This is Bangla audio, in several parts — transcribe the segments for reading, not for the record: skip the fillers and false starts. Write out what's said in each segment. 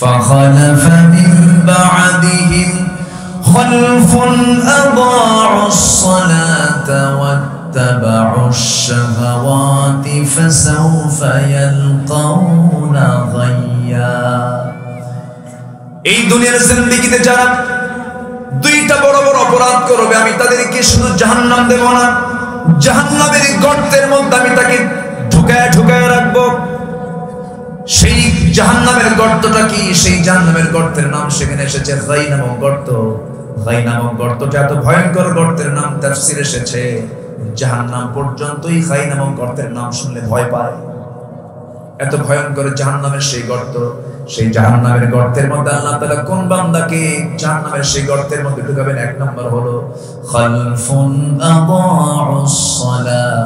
فخلف من بعدهم خلف أضاعوا الصلاة واتبعوا الشهوات فسوف يلقون غيا এই দুনিয়ার জিন্দেগিতে যারা দুইটা বড় বড় অপরাধ করবে আমি তাদেরকে শুধু জাহান্নাম দেব না, জাহান্নামের গর্তের মধ্যে আমি তাকে ঢুকায় ঢুকায় রাখবো। সেই জাহান্নামের গর্তটা কি? সেই জাহান্নামের গর্তের নাম সেখানে এসেছে গাই নামক গর্ত। গাই নামক গর্তটা এত ভয়ঙ্কর গর্তের নাম তাফসীরে এসেছে জাহান্নাম পর্যন্তই গাই নামক গর্তের নাম শুনলে ভয় পায়। এত ভয়ঙ্কর জাহান্নামের সেই গর্ত। সেই জাহান্নামের গর্তের মধ্যে আল্লাহ তাআলা কোন বান্দাকে জাহান্নামের সেই গর্তের মধ্যে ঢুকাবেন? এক নম্বর হলো খালফুন আদাউস সালাহ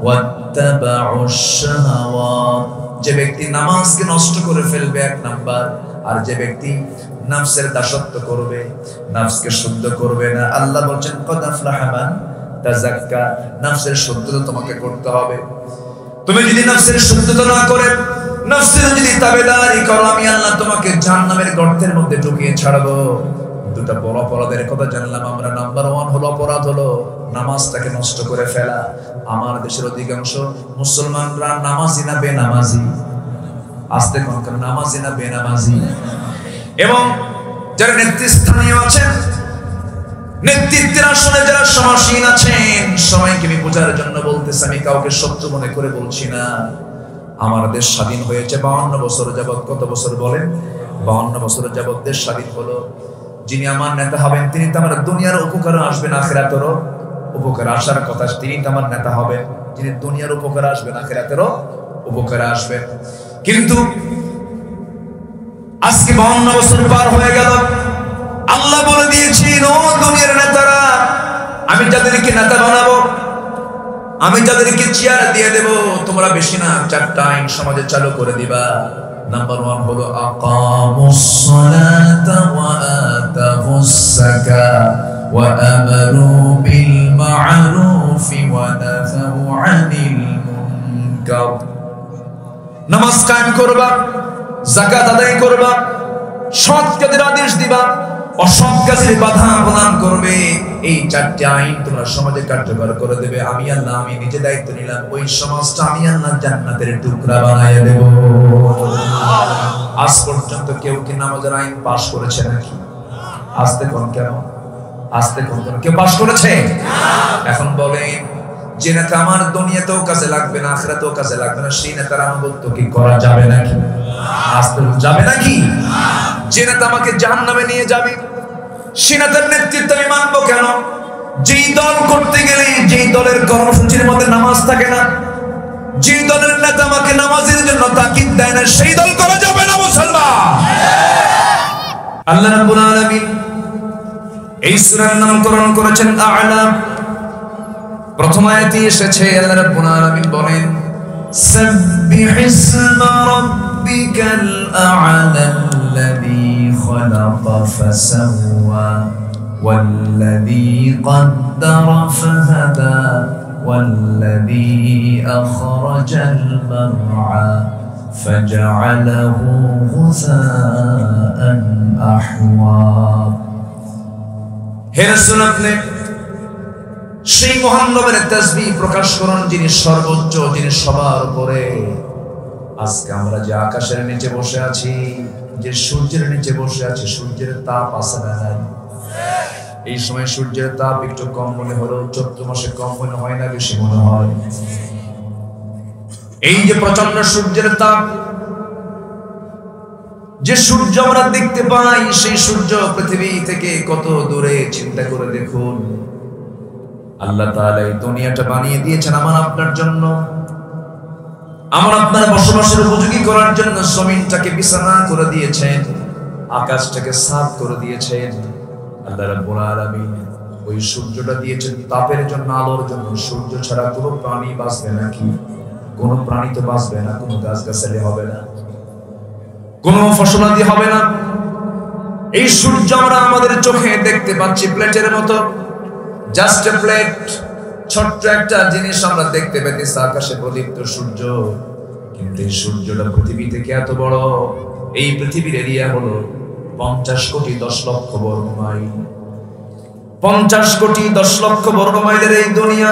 ওয়াত্তাবাউশ শাহাওয়াত, যে ব্যক্তি নামাজকে নষ্ট করে ফেলবে এক নাম্বার। আর যে ব্যক্তি নফসের দাসত্ব করবে, নফসকে শুদ্ধ করবে না, আল্লাহ বলেন কদ আফলাহা মান তাযাক্কা, নফসের শুদ্ধতা তোমাকে করতে হবে। তুমি যদি নফসের শুদ্ধতা না করে নফসের যদি তাবেদারি করো, আমি আল্লাহ তোমাকে জাহান্নামের গর্তের মধ্যে ঢুকিয়ে ছাড়বো। দুটো বড় অপরাধের কথা জানলাম আমরা। নাম্বার 1 হলো অপরাধ হলো নামাজটাকে নষ্ট করে ফেলা। আমার দেশের অধিকাংশ মুসলমানরা নামাজি না বেনামাজি? আস্তে কোন নামাজি না বেনামাজি? এবং যারা নেতৃস্থানীয় আছেন, নেতৃত্বের আসনে যারা সমাসীন আছেন, সবাইকে আমি বোঝার জন্য বলতেছি, আমি কাউকে শত্রু মনে করে বলছি না। আমার দেশ স্বাধীন হয়েছে 52 বছর যাবত। কত বছর বলেন? 52 বছর যাবত দেশ স্বাধীন হলো। যিনি আমার নেতা হবেন তিনি তো আমার দুনিয়ার উপকারে আসবেন, আখিরাতেরও উপকারে আসার কথা। তিনি তো আমার নেতা হবেন যিনি দুনিয়ার উপকারে আসবেন, আখিরাতেরও উপকারে আসবেন। কিন্তু আজকে 52 বছর পার হয়ে গেল, আল্লাহ বলে দিয়েছেন ও দুনিয়ার নেতারা, আমি যাদেরকে নেতা বানাবো, আমি যাদেরকে চেয়ার দিয়ে দেব, তোমরা বেশি না 4টা আইন সমাজে চালু করে দিবা। নাম্বার 1 হলো আকামুস সালাতা ওয়া আতাবুস যাকাত ওয়া আমারু বিল মা'রুফি ওয়া নাহাউ আনিল মুনকার। নামাজ কায়েম করবা, যাকাত আদায় করবা, সৎ কাজের আদেশ দিবা, অসৎ কাজের বাধা প্রদান করবে। এই 4টি আইন তোমরা সমাজে কার্যকর করে দেবে। আমি আল্লাহ, আমি নিজে দায়িত্ব নিলাম, ওই সমাজটা আমি আল্লাহ জান্নাতের টুকরা বানায় দেব। আজ পর্যন্ত কেউ কি নামাজের আইন পাশ করেছে নাকি? আস্তে কোন কেন? আস্তে কোন কেন? কেউ পাশ করেছে? এখন বলেন, যে নেতা আমার দুনিয়াতেও কাজে লাগবে না, আখিরাতেও কাজে লাগবে না, সেই নেতার আনুগত্য কি করা যাবে নাকি? আস্তে যাবে নাকি? যে নেতা আমাকে জাহান্নামে নিয়ে যাবে, সে নেতার নেতৃত্ব আমি মানবো কেন? যেই দল করতে গেলে যেই দলের কর্মসূচির মধ্যে নামাজ থাকে না, যে দলের নেতা আমাকে নামাজের জন্য তাকিদ দেয় না, সেই দল করা যাবে না মুসলমান। আল্লাহ রাব্বুল আলামিন এই সূরার নামকরণ করেছেন আ'লা। প্রথম আয়াতে এসেছে আল্লাহ রাব্বুল আলামিন বলেন সাব্বিহিসমা রাব্বিকাল আ'লা الذي خلق فسوى والذي قدر فهدى والذي أخرج المرعى فجعله غثاء أحوى। হে রাসূল, আপনি সেই মহান রবের তাসবিহ প্রকাশ করুন যিনি সর্বোচ্চ, যিনি সবার উপরে। আজকে আমরা যে আকাশের নিচে বসে আছি, যে সূর্যের নিচে বসে আছি, সূর্যের তাপ আছে না নাই? এই সময় সূর্যের তাপ একটু কম মনে হলো, চৈত্র মাসে কম মনে হয় না, বেশি মনে হয়? এই যে প্রচন্ড সূর্যের তাপ, যে সূর্য আমরা দেখতে পাই, সেই সূর্য পৃথিবী থেকে কত দূরে চিন্তা করে দেখুন। আল্লাহ তাআলা এই দুনিয়াটা বানিয়ে দিয়েছেন আমার আপনার জন্য, আমার আপনার বসবাসের উপযোগী করার জন্য। জমিনটাকে বিছানা করে দিয়েছেন, আকাশটাকে সাফ করে দিয়েছেন। আল্লাহ রাব্বুল আলামিন ওই সূর্যটা দিয়েছেন তাপের জন্য, আলোর জন্য। সূর্য ছাড়া কোনো প্রাণী বাঁচবে নাকি? কোনো প্রাণী তো বাঁচবে না, কোনো গাছগাছালি হবে না, কোনো ফসলাদি হবে না। এই সূর্য আমরা আমাদের চোখে দেখতে পাচ্ছি প্লেটের মতো, জাস্ট এ প্লেট, ছোট্ট একটা জিনিস আমরা দেখতে পেতেছি, আকাশে প্রদীপ্ত সূর্য। কিন্তু এই সূর্যটা পৃথিবী থেকে এত বড়, এই পৃথিবীর এরিয়া হলো 50 কোটি 10 লক্ষ বর্গ মাইল। 50 কোটি 10 লক্ষ বর্গ মাইলের এই দুনিয়া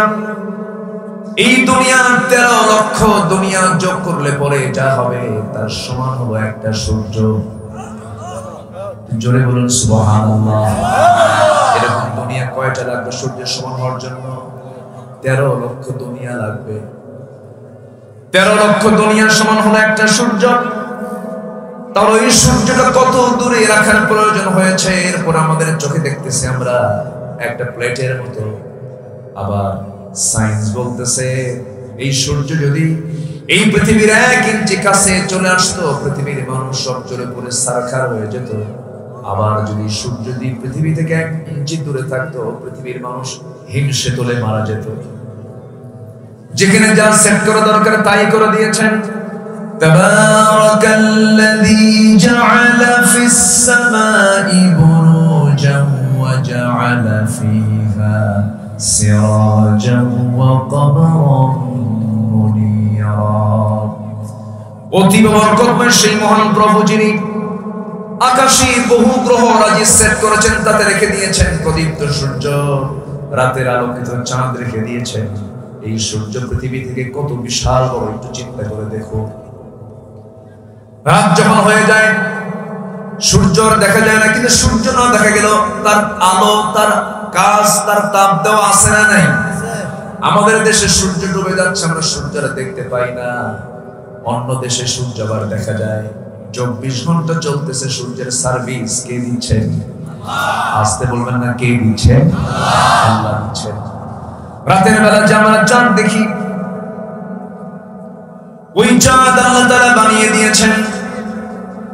13 লক্ষ দুনিয়া যোগ করলে পরে যা হবে তার সমান হলো একটা সূর্য। জোরে বলুন সুবহানাল্লাহ। এরকম দুনিয়া কয়টা লাগবে সূর্যের সমান হওয়ার জন্য? 13 লক্ষ দুনিয়া লাগবে। 13 লক্ষ দুনিয়ার সমান হলো একটা সূর্য। তার ওই সূর্যটা কত দূরে রাখার প্রয়োজন হয়েছে, এরপর আমাদের চোখে দেখতেছি আমরা একটা প্লেটের মতো। আবার সায়েন্স বলতেছে এই সূর্য যদি এই পৃথিবীর 1 ইঞ্চি কাছে চলে আসতো, পৃথিবীর মানুষ সব চলে পড়ে সারখার হয়ে যেত। আবার যদি সূর্য যদি পৃথিবী থেকে 1 ইঞ্চি দূরে থাকতো, পৃথিবীর মানুষ হিংসে তোলে মারা যেত। যেখানে যা সেট করা দরকার তাই করে দিয়েছেন। তাবারাকাল্লাযী জাআলা ফিস সামাই বুরুজান ওয়া জাআলা ফীহা সিরাজান ওয়া কমারান মুনীরা। অতি বরকতময় সেই মহান প্রভু যিনি আকাশে বহু গ্রহ রাজি সেট করেছেন, তাতে রেখে দিয়েছেন প্রদীপ্ত সূর্য, রাতের আলোকিত চাঁদ রেখে দিয়েছেন। এই সূর্য পৃথিবী থেকে কত বিশাল বড়, একটু চিন্তা করে দেখো। রাত যখন হয়ে যায় সূর্য দেখা যায় না, কিন্তু সূর্য না দেখা গেল তার আলো, তার কাজ, তার তাপ দেওয়া আছে না নাই? আমাদের দেশে সূর্য ডুবে যাচ্ছে, আমরা সূর্যরা দেখতে পাই না। অন্য দেশে সূর্য আবার দেখা যায়। 24 ঘন্টা চলতেছে সূর্যের সার্ভিস। কে দিচ্ছেন? আসতে বলবেন না, কে দিচ্ছেন? আল্লাহ দিচ্ছেন। রাতের বেলা যে আমরা চাঁদ দেখি, ওই চাঁদ আল্লাহ তাআলা বানিয়ে দিয়েছেন,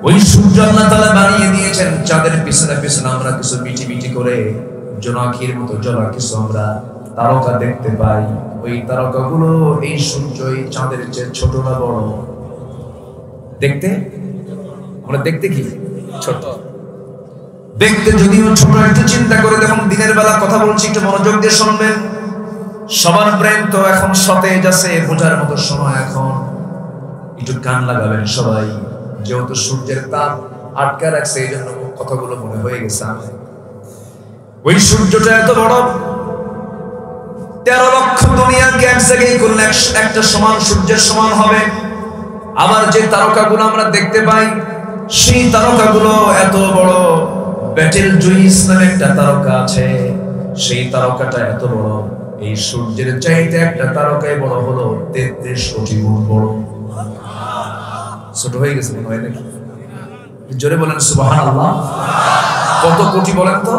ওই সূর্য আল্লাহ তাআলা বানিয়ে দিয়েছেন। চাঁদের পিছনে পিছনে আমরা কিছু মিটি মিটি করে জোনাকির মতো জ্বলা কিছু আমরা তারকা দেখতে পাই। ওই তারকাগুলো এই সূর্য এই চাঁদের চেয়ে ছোট না বড়? দেখতে আমরা দেখতে কি ছোট, দেখতে যদিও ছোট। একটু চিন্তা করে দেখুন, দিনের বেলা কথা বলছি, একটু মনোযোগ দিয়ে শুনবেন। সবার ব্রেন তো এখন সতেজ আছে, বোঝার মতো সময় এখন। একটু কান লাগাবেন সবাই, যেহেতু সূর্যের তাপ আটকা রাখছে এই জন্য কথাগুলো মনে হয়ে গেছে। ওই সূর্যটা এত বড়, 13 লক্ষ দুনিয়াকে এক জায়গায় করলে একটা সমান সূর্যের সমান হবে। আবার যে তারকাগুলো আমরা দেখতে পাই, সেই তারকাগুলো এত বড়। ব্যাটেল জুইস নামে একটা তারকা আছে, সেই তারকাটা এত বড়। এই সূর্যের চাইতে একটা তারকায় বড় হলো 33 কোটি গুণ বড়। ছোট হয়ে গেছে মনে হয় নাকি? জোরে বলেন সুবহানাল্লাহ। কত কোটি বলেন তো?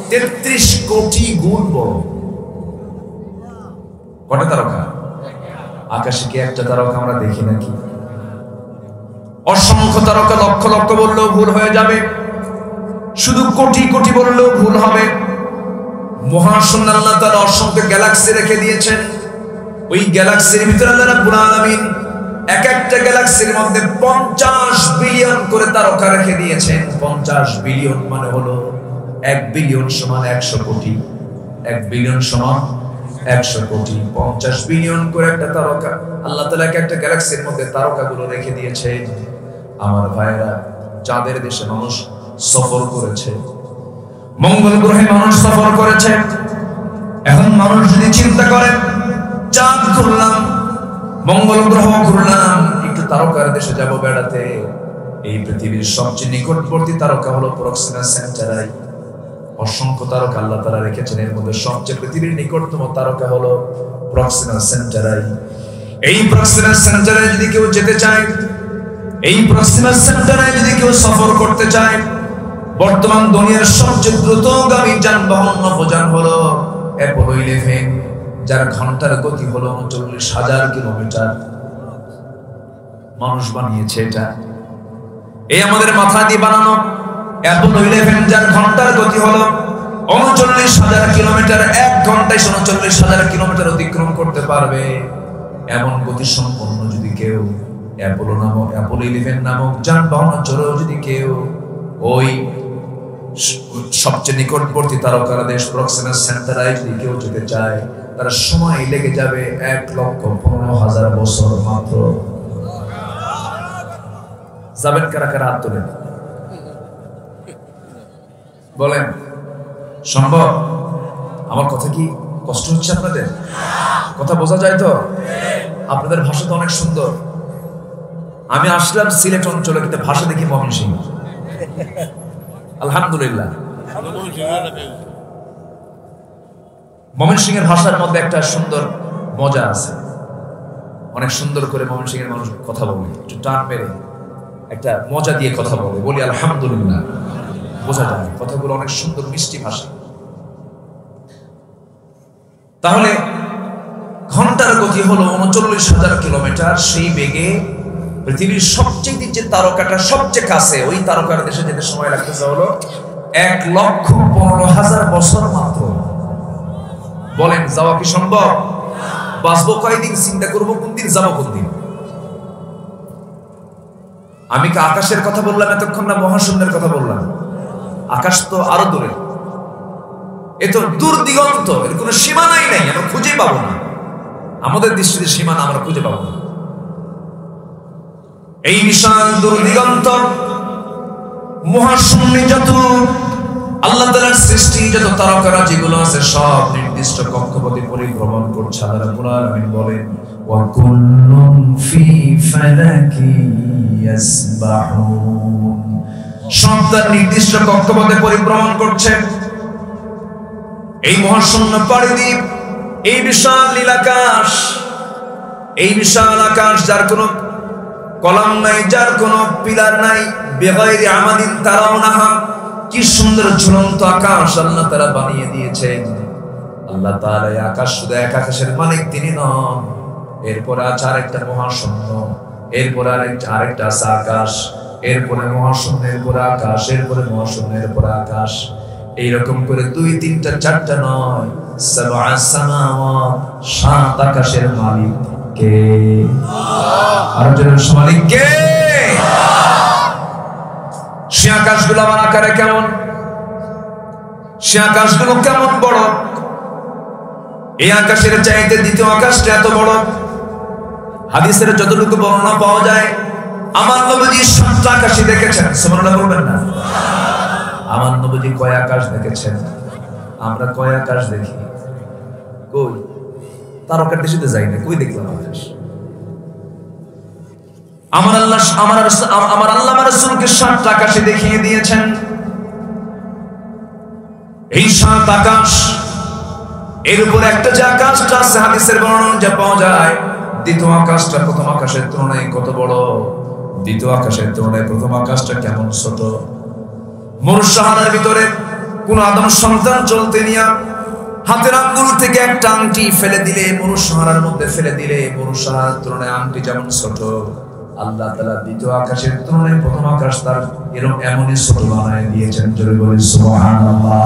33 কোটি গুণ বড়। কটা তারকা? আকাশে কি একটা তারকা আমরা দেখি নাকি? অসংখ্য তারকা, লক্ষ লক্ষ বললেও ভুল হয়ে যাবে, শুধু কোটি কোটি বললেও ভুল হবে। মহাশূন্য আল্লাহ তাআলা অসংখ্য গ্যালাক্সি রেখে দিয়েছেন। ওই গ্যালাক্সির ভিতরে আল্লাহ রাব্বুল আলামিন এক একটা গ্যালাক্সির মধ্যে 50 বিলিয়ন করে তারকা রেখে দিয়েছেন। 50 বিলিয়ন মানে হলো 1 বিলিয়ন সমান 100 কোটি। 1 বিলিয়ন সমান 100 কোটি। 50 বিলিয়ন করে একটা তারকা আল্লাহ তাআলা একটা গ্যালাক্সির মধ্যে তারকাগুলো রেখে দিয়েছেন। আমার ভাইরা, চাঁদের দেশে মানুষ সফর করেছে, মঙ্গল গ্রহে মানুষ সফর করেছে। এখন মানুষ যদি চিন্তা করে চাঁদ ঘুরলাম, মঙ্গল গ্রহ ঘুরলাম, একটু তারকার দেশে যাব বেড়াতে, এই পৃথিবীর সবচেয়ে নিকটবর্তী তারকা হলো প্রক্সিমা সেন্টারাই। অসংখ্য তারকা আল্লাহ তাআলা রেখেছেন, এর মধ্যে সবচেয়ে পৃথিবীর নিকটতম তারকা হলো প্রক্সিমা সেন্টারাই। এই প্রক্সিমা সেন্টারাই যদি কেউ যেতে চায়, এই প্রক্সিমা সেন্টারাই যদি কেউ সফর করতে চায়, বর্তমান দুনিয়ার সবচেয়ে দ্রুতগামী যানবাহন নভোযান হলো অ্যাপোলো 11, যার ঘন্টার গতি হলো 39,000 কিলোমিটার। মানুষ বানিয়েছে এটা, এই আমাদের মাথা দিয়ে বানানো অ্যাপোলো 11, যার ঘন্টার গতি হলো 39,000 কিলোমিটার। 1 ঘন্টায় 39,000 কিলোমিটার অতিক্রম করতে পারবে। এমন গতি সম্পন্ন যদি কেউ অ্যাপোলো 11 নামক যানবাহন চড়েও যদি কেউ ওই সবচেয়ে নিকটবর্তী তারকার দেশ প্রক্সিমা সেন্টারাই যদি কেউ যেতে চায়, তার সময় লেগে যাবে 1,15,000 বছর মাত্র। যাবেন কারা কারা হাত তোলেন, বলেন সম্ভব? আমার কথা কি কষ্ট হচ্ছে আপনাদের? কথা বোঝা যায় তো? আপনাদের ভাষা তো অনেক সুন্দর। আমি আসলাম সিলেট অঞ্চলে, কিন্তু ভাষা দেখি ময়মনসিংহ। আলহামদুলিল্লাহ। ময়মনসিংহের ভাষার মধ্যে একটা সুন্দর মজা আছে, অনেক সুন্দর করে ময়মনসিংহের মানুষ কথা বলে, একটু টান মেরে একটা মজা দিয়ে কথা বলে, বলি আলহামদুলিল্লাহ, বোঝা যায় কথাগুলো অনেক সুন্দর মিষ্টি ভাষা। তাহলে ঘন্টার গতি হলো ৩৯,০০০ কিলোমিটার। সেই বেগে পৃথিবীর সবচেয়ে যে তারকাটা সবচেয়ে কাছে, ওই তারকার দেশে যেতে সময় লাগতেছে হলো ১,১৫,০০০ বছর মাত্র। বলেন যাওয়া কি সম্ভব? বাঁচবো কয়দিন, চিন্তা করবো কোন দিন যাবো কোন দিন। আমি কি আকাশের কথা বললাম এতক্ষণ, না মহাশূন্যের কথা বললাম? আকাশ তো আরো দূরে, এ তো দূর দিগন্ত, এর কোনো সীমানাই নাই, আমরা খুঁজে পাবো না। আমাদের দৃষ্টিতে সীমানা আমরা খুঁজে পাবো না। এই বিশাল দূর দিগন্ত মহাশূন্যে যত আল্লাহ তাআলার সৃষ্টি, যত তারকারা যেগুলো আছে, সব নির্দিষ্ট কক্ষপথে পরিভ্রমণ করছে। আল্লাহ রাব্বুল আলামিন বলেন ওয়া কুল্লুন ফি ফালাকি ইয়াসবাহুন, সব তার নির্দিষ্ট কক্ষপথে পরিভ্রমণ করছে। এই মহাশূন্য পরিদ্বীপ, এই বিশাল নীলাকাশ, এই বিশাল আকাশ যার কোনো কলাম নাই, যার কোনো পিলার নাই, বেগাইরি আমাদিন তারাউনাহা, কি সুন্দর ঝুলন্ত আকাশ আল্লাহ তাআলা বানিয়ে দিয়েছেন। আল্লাহ তাআলা এই আকাশ শুধু এক আকাশের মালিক তিনি নন, এরপরে আছে আরেকটা মহাশূন্য, এরপরে আরেকটা আছে আকাশ, এরপরে মহাশূন্যের পরে আকাশ, এরপরে মহাশূন্যের পরে আকাশ। এইরকম করে ২, ৩টা ৪টা নয়, সাবআ সামাওয়াত, ৭ আকাশের মালিক কে? আর জনের মালিক কে? সে আকাশগুলো আমার আকারে কেমন, সে আকাশগুলো কেমন বড়, এই আকাশের চাইতে দ্বিতীয় আকাশটা এত বড়। হাদিসের যতটুকু বর্ণনা পাওয়া যায়, আমার নবীজি ৭টা আকাশই দেখেছেন। সুবহানাল্লাহ বলবেন না? আমার নবীজি কয় আকাশ দেখেছেন? আমরা কয় আকাশ দেখি? কই? তারকার দেশে যাই না, কই দেখলাম আকাশ? আমার আল্লাহ আমার রাসূলকে ৭টা আকাশে দেখিয়ে দিয়েছেন। এই ৭ আকাশ, এর উপর একটা যে আকাশটা আছে, হাদিসের বর্ণনা যা পাওয়া যায়, দ্বিতীয় আকাশটা প্রথম আকাশের তুলনায় কত বড়, দ্বিতীয় আকাশের তুলনায় প্রথম আকাশটা কেমন ছোট। মরুসাহারার ভিতরে কোন আদম সন্তান চলতে নিয়ে হাতের আঙ্গুল থেকে একটা আংটি ফেলে দিলে, মরুসাহারার মধ্যে ফেলে দিলে, মরুসাহারার তুলনায় আংটি যেমন ছোট, আল্লাহ তাআলা দ্বিতীয় আকাশের তুলনায় প্রথম আকাশ তার এরকম এমনই ছোট বানায় দিয়েছেন। জোরে বলি সুবহানাল্লাহ।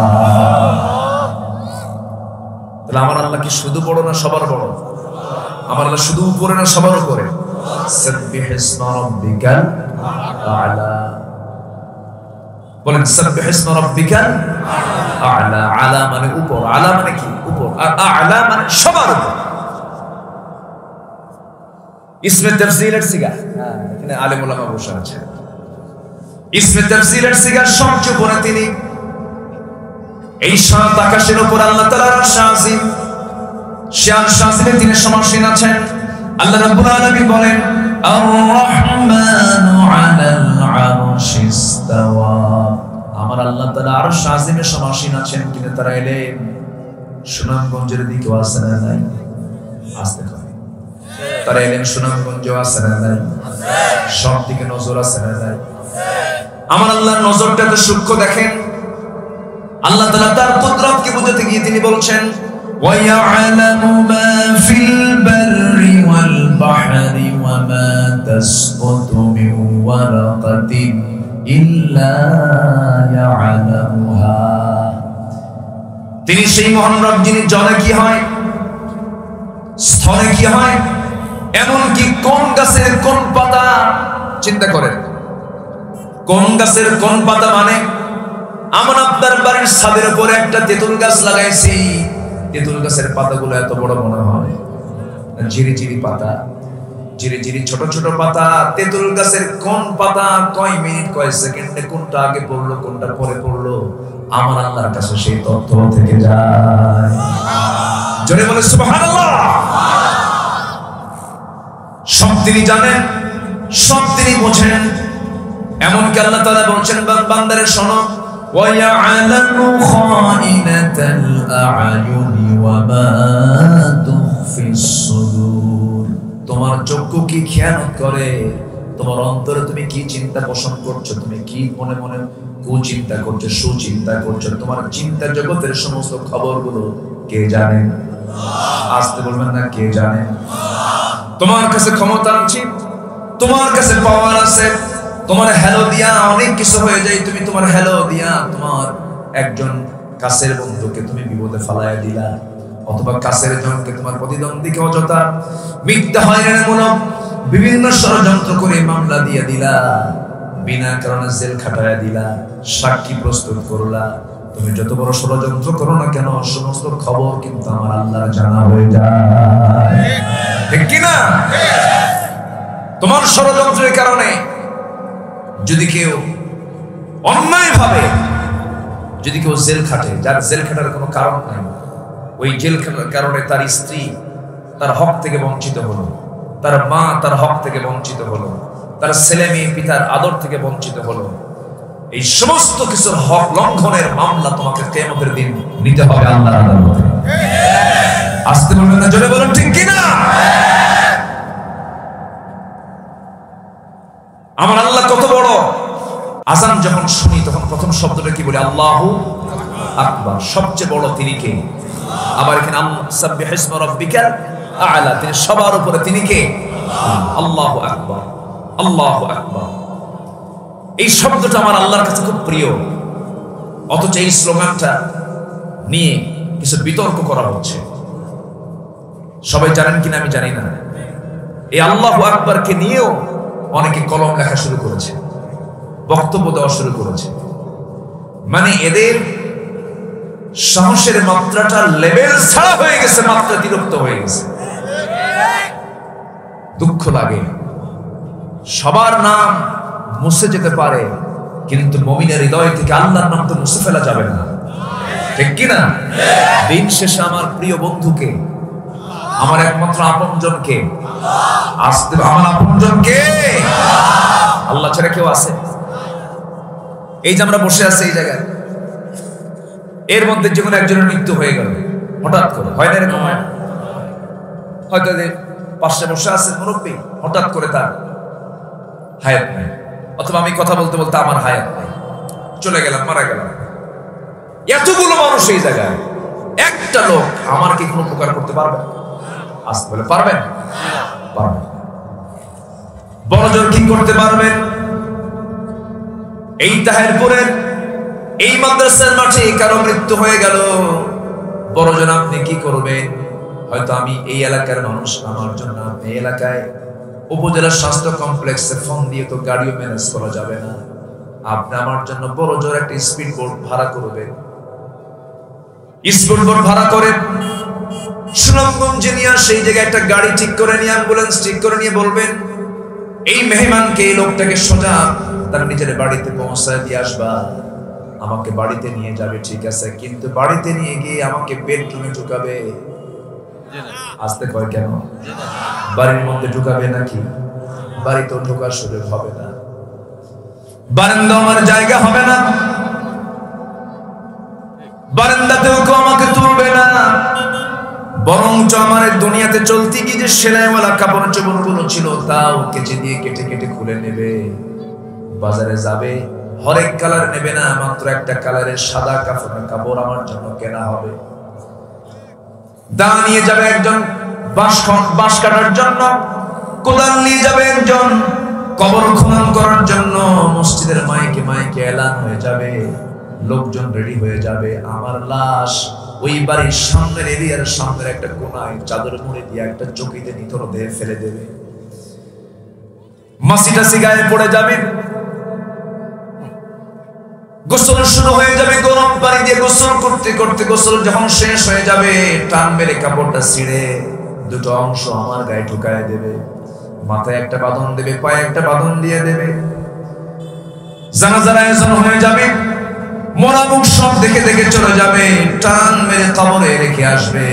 তাহলে আমার আল্লাহ কি শুধু বড় না সবার বড়? আমার আল্লাহ শুধু উপরে না সবার উপরে? সাব্বিহিসমা রাব্বিকাল আ'লা, বলেন সাব্বিহিসমা রাব্বিকাল আ'লা। আ'লা মানে উপর, আ'লা মানে কি? উপর, আর আ'লা মানে সবার উপর। ইসমে তাফসীলের সিগা, এখানে আলেম ওলামা বসে আছে। ইসমে তাফসীলের সিগা সবচেয়ে উপরে তিনি। এই ৭ আকাশের উপর আল্লাহ তাআলার আরশ আজিম, শান শাসিনে তিনি সমাসীন আছেন। আল্লাহ রাব্বুল আলামিন বলেন আর-রাহমানু আলাল আরশিস্তাওয়া, আমার আল্লাহ তাআলা আরশ আজিমে সমাসীন আছেন। কিন্তু তারা এলেন সুনামগঞ্জের দিকে আছে না নাই? আসতে হবে। তারা এলেন সুনামগঞ্জ আছে না নাই? সব দিকে নজর আছে না নাই? আমার আল্লাহর নজরটা তো সূক্ষ্ম দেখেন। আল্লাহ তাআলা তার কুদরতকে বুঝাতে গিয়ে তিনি বলছেন وَيَعْلَمُ مَا فِي الْبَرِّ وَالْبَحْرِ وَمَا تَسْقُطُ مِنْ وَرَقَةٍ إِلَّا يَعْلَمُهَا, তিনি সেই মহান রব যিনি জলে কি হয়, স্থলে কি হয়, এমনকি কোন গাছের কোন পাতা, চিন্তা করেন, কোন গাছের কোন পাতা মানে আমার আপনার বাড়ির ছাদের উপরে একটা তেঁতুল গাছ লাগাইছি, তেঁতুল গাছের পাতাগুলো এত বড় মনে হয়, ঝিরি ঝিরি পাতা, জিরি জিরি ছোট ছোট পাতা, তেঁতুল গাছের কোন পাতা কয় মিনিট কয় সেকেন্ডে কোনটা আগে পড়লো কোনটা পরে পড়লো, আমার আল্লাহর কাছে সেই তথ্য থেকে যায়। জোরে বলে সুবহানাল্লাহ। সব তিনি জানেন, সব তিনি বোঝেন। এমনকি আল্লাহ তাআলা বলছেন বান্দারে শোনো, ওয়ায়ালামু খাইনাতাল আ'য়ুনি ওয়া মা তুখফিস সুদূর। তোমার চক্ষু কি খেয়ানত করে, তোমার অন্তরে তুমি কি চিন্তা পোষণ করছো, তুমি কি মনে মনে কুচিন্তা করছো সুচিন্তা করছো, তোমার চিন্তা জগতের সমস্ত খবরগুলো কে জানেন? আসতে বলবেন না, কে জানেন? তোমার কাছে ক্ষমতা আছে, তোমার কাছে পাওয়ার আছে, তোমার হ্যালো দিয়া অনেক কিছু হয়ে যায়। তুমি তোমার হ্যালো দিয়া তোমার একজন কাছের বন্ধুকে তুমি বিপদে ফালাইয়া দিলা, অথবা কাছের জনকে তোমার প্রতিদ্বন্দ্বীকে অযথা মিথ্যা হয়রানিমূলক বিভিন্ন ষড়যন্ত্র করে মামলা দিয়ে দিলা, বিনা কারণে জেল খাটাইয়া দিলা, সাক্ষী প্রস্তুত করলা। তুমি যত বড় ষড়যন্ত্র করো না কেন, সমস্ত খবর কিন্তু আমার আল্লাহর জানা হয়ে যায়, ঠিক কি না? তোমার ষড়যন্ত্রের কারণে যদি কেউ অন্যায় ভাবে যদি কেউ জেল খাটে, যার জেল খাটার কোনো কারণ নাই, ওই জেল খাটার কারণে তার স্ত্রী তার হক থেকে বঞ্চিত হলো, তার মা তার হক থেকে বঞ্চিত হলো, তার ছেলে মেয়ে পিতার আদর থেকে বঞ্চিত হলো, এই সমস্ত কিছুর হক লঙ্ঘনের মামলা তোমাকে কিয়ামতের দিন নিতে হবে আল্লাহর আদালতে। আসতে বলবেন না, জোরে বলুন ঠিক কি না? আমার আল্লাহ কত বড়। আযান যখন শুনি তখন প্রথম শব্দটা কি বলি? আল্লাহু আকবার। সবচেয়ে বড় তিনি কে? আবার এখানে সাব্বিহিসমা রাব্বিকাল আ'লা, তিনি সবার উপরে, তিনি কে? আল্লাহু আকবার, আল্লাহু আকবার। এই শব্দটা আমার আল্লাহর কাছে খুব প্রিয়, অথচ এই স্লোগানটা নিয়ে কিছু বিতর্ক করা হচ্ছে। সবাই জানেন কিনা আমি জানি না, এই আল্লাহু আকবারকে নিয়েও অনেকে কলম লেখা শুরু করেছে, বক্তব্য দেওয়া শুরু করেছে। মানে এদের সাহসের মাত্রাটা লেভেল ছাড়া হয়ে গেছে, মাত্রা অতিরিক্ত হয়ে গেছে। দুঃখ লাগে, সবার নাম মুছে যেতে পারে, কিন্তু মুমিনের হৃদয় থেকে আল্লাহর নাম তো মুছে ফেলা যাবে না, ঠিক কি না? দিন শেষে আমার প্রিয় বন্ধুকে, আমার একমাত্র আপনজনকে, আসতে আমার আপনজনকে আল্লাহ ছাড়া কেউ আছে? এই যে আমরা বসে আছি এই জায়গায়, এর মধ্যে যে কোনো একজনের মৃত্যু হয়ে গেল হঠাৎ করে, হয় না এরকম? হয় হয়তো পাশে বসে আছে মুরব্বী, হঠাৎ করে তার হায়াত নেই, অথবা আমি কথা বলতে বলতে আমার হায়াত নেই, চলে গেলাম, মারা গেলাম। এতগুলো মানুষ এই জায়গায়, একটা লোক আমার কি কোনো উপকার করতে পারবে? আসতে বলে পারবেন? পারবেন। বড়জোর কি করতে পারবেন? এই তাহেরপুরের এই মাদ্রাসার মাঠে কারো মৃত্যু হয়ে গেল, বড়জন আপনি কি করবেন? হয়তো আমি এই এলাকার মানুষ, আমার জন্য আপনি এই এলাকায় উপজেলা স্বাস্থ্য কমপ্লেক্সে ফোন দিয়ে তো গাড়িও ম্যানেজ করা যাবে না, আপনি আমার জন্য বড়জোর একটা স্পিড বোট ভাড়া করবেন। স্পিড বোট ভাড়া করে সুনামগঞ্জে নিয়ে সেই জায়গায় একটা গাড়ি ঠিক করে নিয়ে, অ্যাম্বুলেন্স ঠিক করে নিয়ে বলবেন এই মেহমানকে, এই লোকটাকে সোজা তার নিজের বাড়িতে পৌঁছায় দিয়ে আসবা, আমাকে বাড়িতে নিয়ে যাবে, ঠিক আছে, কিন্তু বাড়িতে নিয়ে গিয়ে আমাকে বেডরুমে ঢুকাবে। আসতে কয় কেন? বাড়ির মধ্যে ঢুকাবে নাকি? বাড়িতেও ঢোকার সুযোগ হবে না, বারান্দা আমার জায়গা হবে না, বারান্দাতেও কেউ আমাকে তুলবে না, বরঞ্চ আমার দুনিয়াতে চলতে গিয়ে যে সেলাইওয়ালা কাপড় চোপড়গুলো ছিল তাও কেচে দিয়ে কেটে কেটে খুলে নেবে। বাজারে যাবে, হরেক কালার নেবে না, মাত্র একটা কালারের সাদা কাপড় আমার জন্য কেনা হবে। দা নিয়ে যাবে একজন বাঁশ কাটার জন্য, কোদাল নিয়ে যাবে একজন কবর খনন করার জন্য। মসজিদের মাইকে মাইকে এলান হয়ে যাবে, লোকজন রেডি হয়ে যাবে, আমার লাশ ওই বাড়ির সামনের এরিয়ার সামনের একটা কোনায় চাদর মুড়ে দিয়ে একটা চকিতে নিথর দেহে ফেলে দেবে। মাসিটাসি গায়ে পড়ে যাবে, গোসল শুরু হয়ে যাবে, গরম পানি দিয়ে গোসল করতে করতে গোসল যখন শেষ হয়ে যাবে, টান মেরে কাপড়টা ছিঁড়ে দুটো অংশ আমার গায়ে ঢুকায় দেবে। মাথায় একটা বাঁধন দেবে, পায়ে একটা বাঁধন দিয়ে দেবে। জানাজার আয়োজন হয়ে যাবে, মরা মুখ সব দেখে দেখে চলে যাবে, টান মেরে কবরে রেখে আসবে।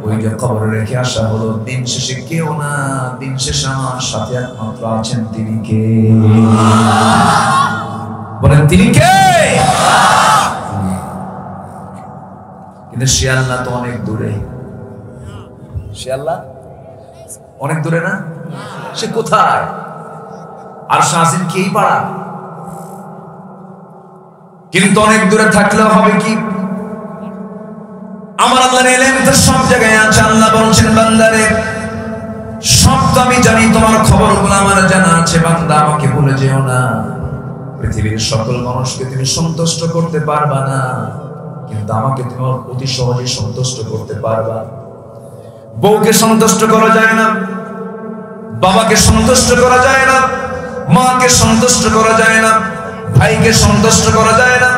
ওই যে কবরে রেখে আসা হলো, দিন শেষে কেউ না, দিন শেষে আমার সাথে একমাত্র আছেন তিনি কে? বলেন তিনি কে? কিন্তু সে আল্লাহ তো অনেক দূরে। সে আল্লাহ অনেক দূরে না? সে কোথায়? আর শাহিন কি এই পাড়া? কিন্তু অনেক দূরে থাকলেও হবে কি? আমার আল্লাহর ইলম তো সব জায়গায় আছে। আল্লাহ বলছেন, বান্দারে সব তো আমি জানি, তোমার খবরগুলো আমার জানা আছে, বান্দা আমাকে ভুলে যেও না। পৃথিবীর সকল মানুষকে তুমি সন্তুষ্ট করতে পারবা না, কিন্তু আমাকে তুমি অতি সহজে সন্তুষ্ট করতে পারবা। বউকে সন্তুষ্ট করা যায় না, বাবাকে সন্তুষ্ট করা যায় না, মাকে সন্তুষ্ট করা যায় না, ভাইকে সন্তুষ্ট করা যায় না।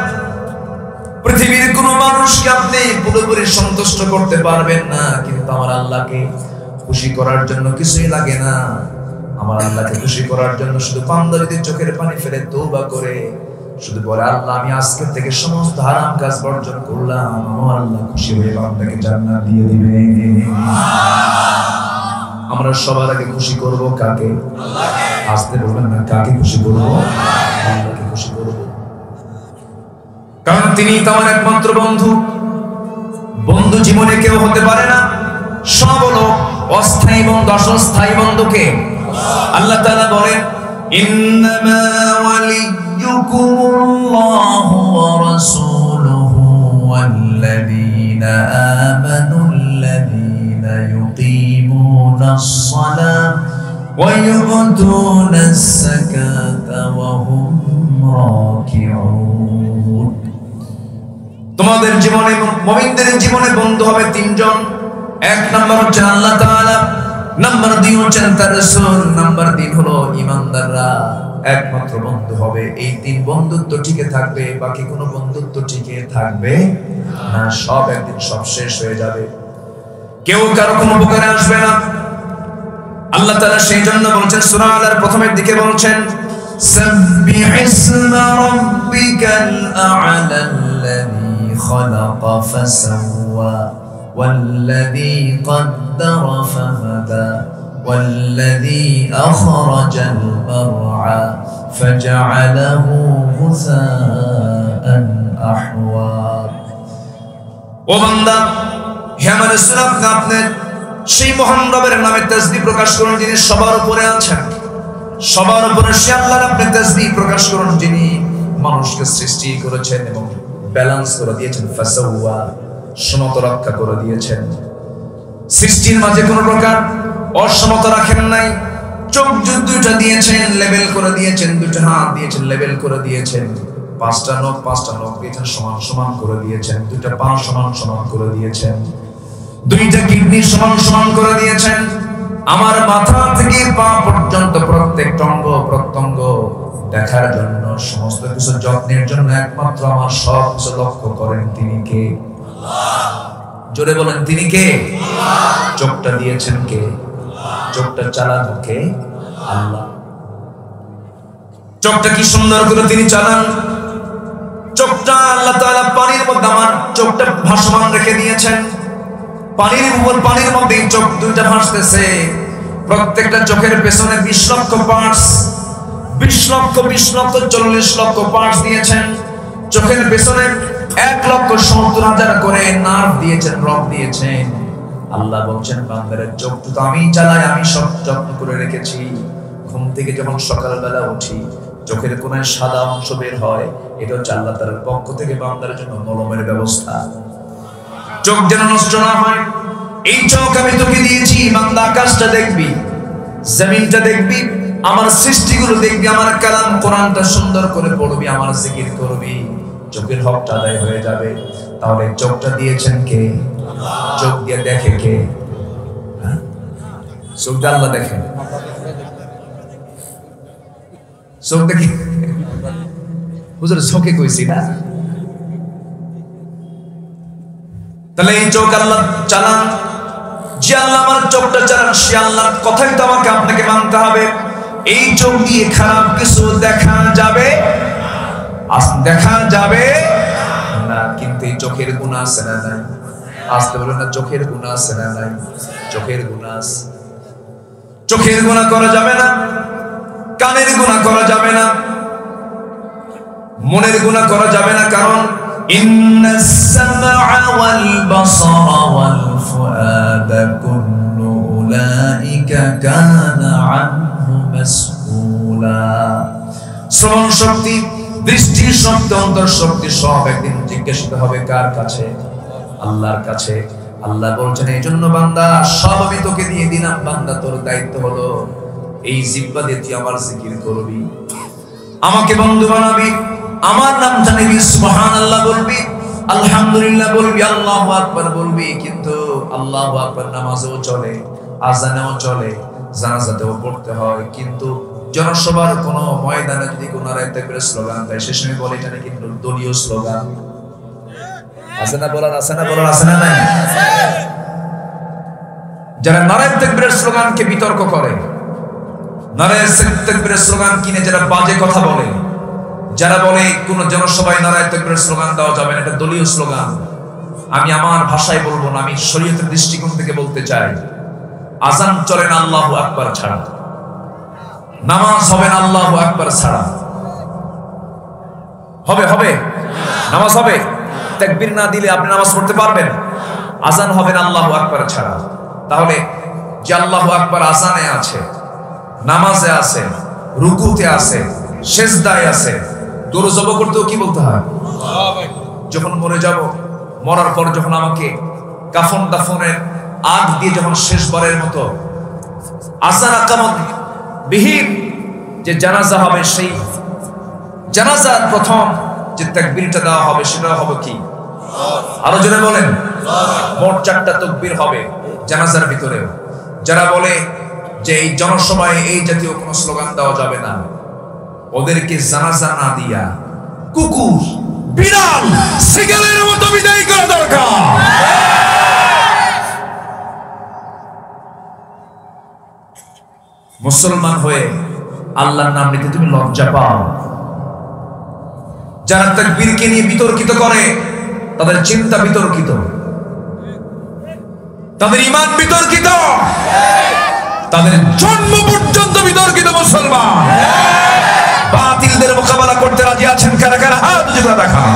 পৃথিবীর কোন মানুষকে আপনি পুরোপুরি সন্তুষ্ট করতে পারবেন না, কিন্তু আমার আল্লাহকে খুশি করার জন্য কিছুই লাগে না। আমার আল্লাহকে খুশি করার জন্য শুধু বান্দা যদি চোখের পানি ফেলে তওবা করে শুধু বলে, আল্লাহ আমি আজকে থেকে সমস্ত হারাম কাজ বর্জন করলাম, আমার আল্লাহ খুশি হয়ে বান্দাকে জান্নাত দিয়ে দিবে। আমরা সবার আগে খুশি করব কাকে? আল্লাহকে। আসতে বলবেন না, কাকে খুশি করব? আল্লাহকে খুশি করব, কারণ তিনি তো আমার একমাত্র বন্ধু। বন্ধু জীবনে কেউ হতে পারে না, সব হলো অস্থায়ী বন্ধু। অস্থায়ী বন্ধুকে আল্লাহ তাআলা বলেন, ইন্নামা ওয়ালিয়ুকুমুল্লাহু ওয়া রাসূলুহু ওয়াল্লাযীনা আমানুল্লাযীনা ইউকিমুনাস সালাতা ওয়া ইউতুনাস যাকাতা ওয়া হুম রাকিউন। তোমাদের জীবনে, মুমিনদের জীবনে বন্ধু হবে তিনজন। এক নাম্বার হচ্ছে আল্লাহ তাআলা, নাম্বার 2 হচ্ছেন তার রাসূল, নাম্বার 3 হলো ঈমানদাররা। একমাত্র বন্ধু হবে। এই 3 বন্ধুত্ব টিকে থাকবে, বাকি কোনো বন্ধুত্ব টিকে থাকবে না। সব একদিন সব শেষ হয়ে যাবে, কেউ কারো কোনো উপকারে আসবে না। আল্লাহ তাআলা সেই জন্য বলছেন, সূরা আলার প্রথমের দিকে বলছেন, সাব্বিহ ইসমা রাব্বিকাল আ'লা আল্লাযী খালাকা ফাসাওয়া والذي قدر فهدى والذي أخرج المرعى فجعله غثاء أحوى। ও বান্দা, হে আমার রাসূল, আপনি সেই মহান রবের নামে তাসবিহ প্রকাশ করুন যিনি সবার উপরে আছেন। সবার উপরে সে আল্লাহর আপনি তাসবিহ প্রকাশ করুন যিনি মানুষকে সৃষ্টি করেছেন এবং ব্যালেন্স করে দিয়েছেন। ফাসাওয়া, সমতা রক্ষা করে দিয়েছেন। সৃষ্টির মাঝে কোন প্রকার অসমতা রাখেন নাই। চোখ দুইটা দিয়েছেন, লেভেল করে দিয়েছেন। দুইটা হাত দিয়েছেন, লেভেল করে দিয়েছেন। পাঁচটা নখ দিয়েছেন, সমান সমান করে দিয়েছেন। দুইটা পা সমান সমান করে দিয়েছেন। দুইটা কিডনি সমান সমান করে দিয়েছেন। আমার মাথা থেকে পা পর্যন্ত প্রত্যেকটা অঙ্গ প্রত্যঙ্গ দেখার জন্য, সমস্ত কিছু যত্নের জন্য একমাত্র আমার সব কিছু লক্ষ্য করেন তিনি কে? জোরে বলেন, তিনি কে? চোখটা দিয়েছেন কে? চোখটা চালানো কে? আল্লাহ। চোখটা কি সুন্দর করে তিনি চালান। চোখটা আল্লাহ তাআলা পানির মধ্যে আমার চোখটা ভাসমান রেখে দিয়েছেন। পানির উপর, পানির মধ্যে চোখ দুইটা ভাসতেছে। প্রত্যেকটা চোখের পেছনে 20 লক্ষ পার্টস, 20 লক্ষ 40 লক্ষ পার্টস দিয়েছেন। চোখের পেছনে 1,70,000 করে নার্ভ দিয়েছেন, রগ দিয়েছেন। আল্লাহ বলছেন, বান্দারের চোখটা তো আমি চালাই, আমি সব যত্ন করে রেখেছি। ঘুম থেকে যখন সকালবেলা উঠি, চোখের কোনায় সাদা অংশ বের হয়, এটা হচ্ছে আল্লাহ তাআলার পক্ষ থেকে বান্দার জন্য মলমের ব্যবস্থা। চোখ যেন নষ্ট না হয়, এই চোখ আমি তোকে দিয়েছি। বান্দা, আকাশটা দেখবি, জমিনটা দেখবি, আমার সৃষ্টিগুলো দেখবি, আমার কালাম কোরআনটা সুন্দর করে পড়বি, আমার জিকির করবি, চোখের হকটা আদায় হয়ে যাবে। তাহলে চোখটা দিয়েছেন কে? চোখ দিয়ে দেখে কে? চোখ দিয়ে আল্লাহ দেখেন। চোখ দেখে হুজুর চোখে কইছি না? তাহলে এই চোখ আল্লাহ চালান। যে আল্লাহ আমার চোখটা চালান, সে আল্লাহর কথাই তো আমাকে আপনাকে মানতে হবে। এই চোখ দিয়ে খারাপ কিছু দেখা যাবে না, কিন্তু এই চোখের গুনাহ আছে না নাই? আসতে বলেন না, চোখের গুনাহ আছে না নাই? চোখের গুনাহ আছে। চোখের গুনাহ করা যাবে না, কানের গুনাহ করা যাবে না, মনের গুনাহ করা যাবে না। কারণ ইন্নাস সামআ ওয়াল বাসারা ওয়াল ফুআদা কুল্লু উলাইকা কানা আনহু মাসউলা। শ্রবণ শক্তি, দৃষ্টি শক্তি, অন্তর শক্তি সব একদিন জিজ্ঞাসিত হবে কার কাছে? আল্লাহর কাছে। আল্লাহ বলছেন, এই জন্য বান্দা সব আমি তোকে দিয়ে দিলাম, বান্দা তোর দায়িত্ব হলো এই জিহ্বা দিয়ে তুই আমার জিকির করবি, আমাকে বন্ধু বানাবি, আমার নামটা নিবি, সুবহানাল্লাহ বলবি, আলহামদুলিল্লাহ বলবি, আল্লাহু আকবার বলবি। কিন্তু আল্লাহু আকবার নামাজেও চলে, আযানেও চলে, জানাজাতেও পড়তে হয়। কিন্তু জনসভার কোন ময়দানে যদি কোন নারায়ে তাকবীরের স্লোগান দেয়, সে সময় বলে এটা নাকি দলীয় স্লোগান। আছে না বলার? আছে না বলার? আছে না নাই? যারা নারায়ে তাকবীরের স্লোগানকে বিতর্ক করে, নারায়ে তাকবীরের স্লোগান কিনে যারা বাজে কথা বলে, যারা বলে কোন জনসভায় নারায়ে তাকবীরের স্লোগান দেওয়া যাবে না, এটা দলীয় স্লোগান, আমি আমার ভাষায় বলবো না, আমি শরীয়তের দৃষ্টিকোণ থেকে বলতে চাই, আযান চলে না আল্লাহু আকবার ছাড়া, নামাজ হবে না আল্লাহু আকবার ছাড়া। হবে নামাজ হবে, তাকবীর না দিলে আপনি নামাজ পড়তে পারবেন? আযান হবে না আল্লাহু আকবার ছাড়া। তাহলে যে আল্লাহু আকবার আযানে আছে, নামাজে আছে, রুকুতে আছে, সিজদায় আছে, দরুদ জব করতেও কি বলতে হয়? যখন মরে যাব, মরার পর যখন আমাকে কাফন দাফনের আগ দিয়ে যখন শেষবারের মতো আযান আকামত বিহীন যে জানাজা হবে, সেই জানাজার প্রথম যে তাকবীরটা দেওয়া হবে সেটা হবে কি? আরো জোরে বলেন। মোট 4টা তাকবীর হবে জানাজার ভিতরে। যারা বলে যে এই জনসভায় এই জাতীয় কোনো স্লোগান দেওয়া যাবে না, ওদেরকে জানাজা না দিয়া কুকুর, বিড়াল, সিগারের মতো বিদায় করা দরকার। মুসলমান হয়ে আল্লাহর নাম নিতে তুমি লজ্জা পাও? যারা তাকবীরকে নিয়ে বিতর্কিত করে, তাদের চিন্তা বিতর্কিত, তাদের ঈমান বিতর্কিত, তাদের জন্ম পর্যন্ত বিতর্কিত। মুসলমান বাতিলদের মোকাবেলা করতে রাজি আছেন কারা কারা? হাত উঁচু করে দেখান।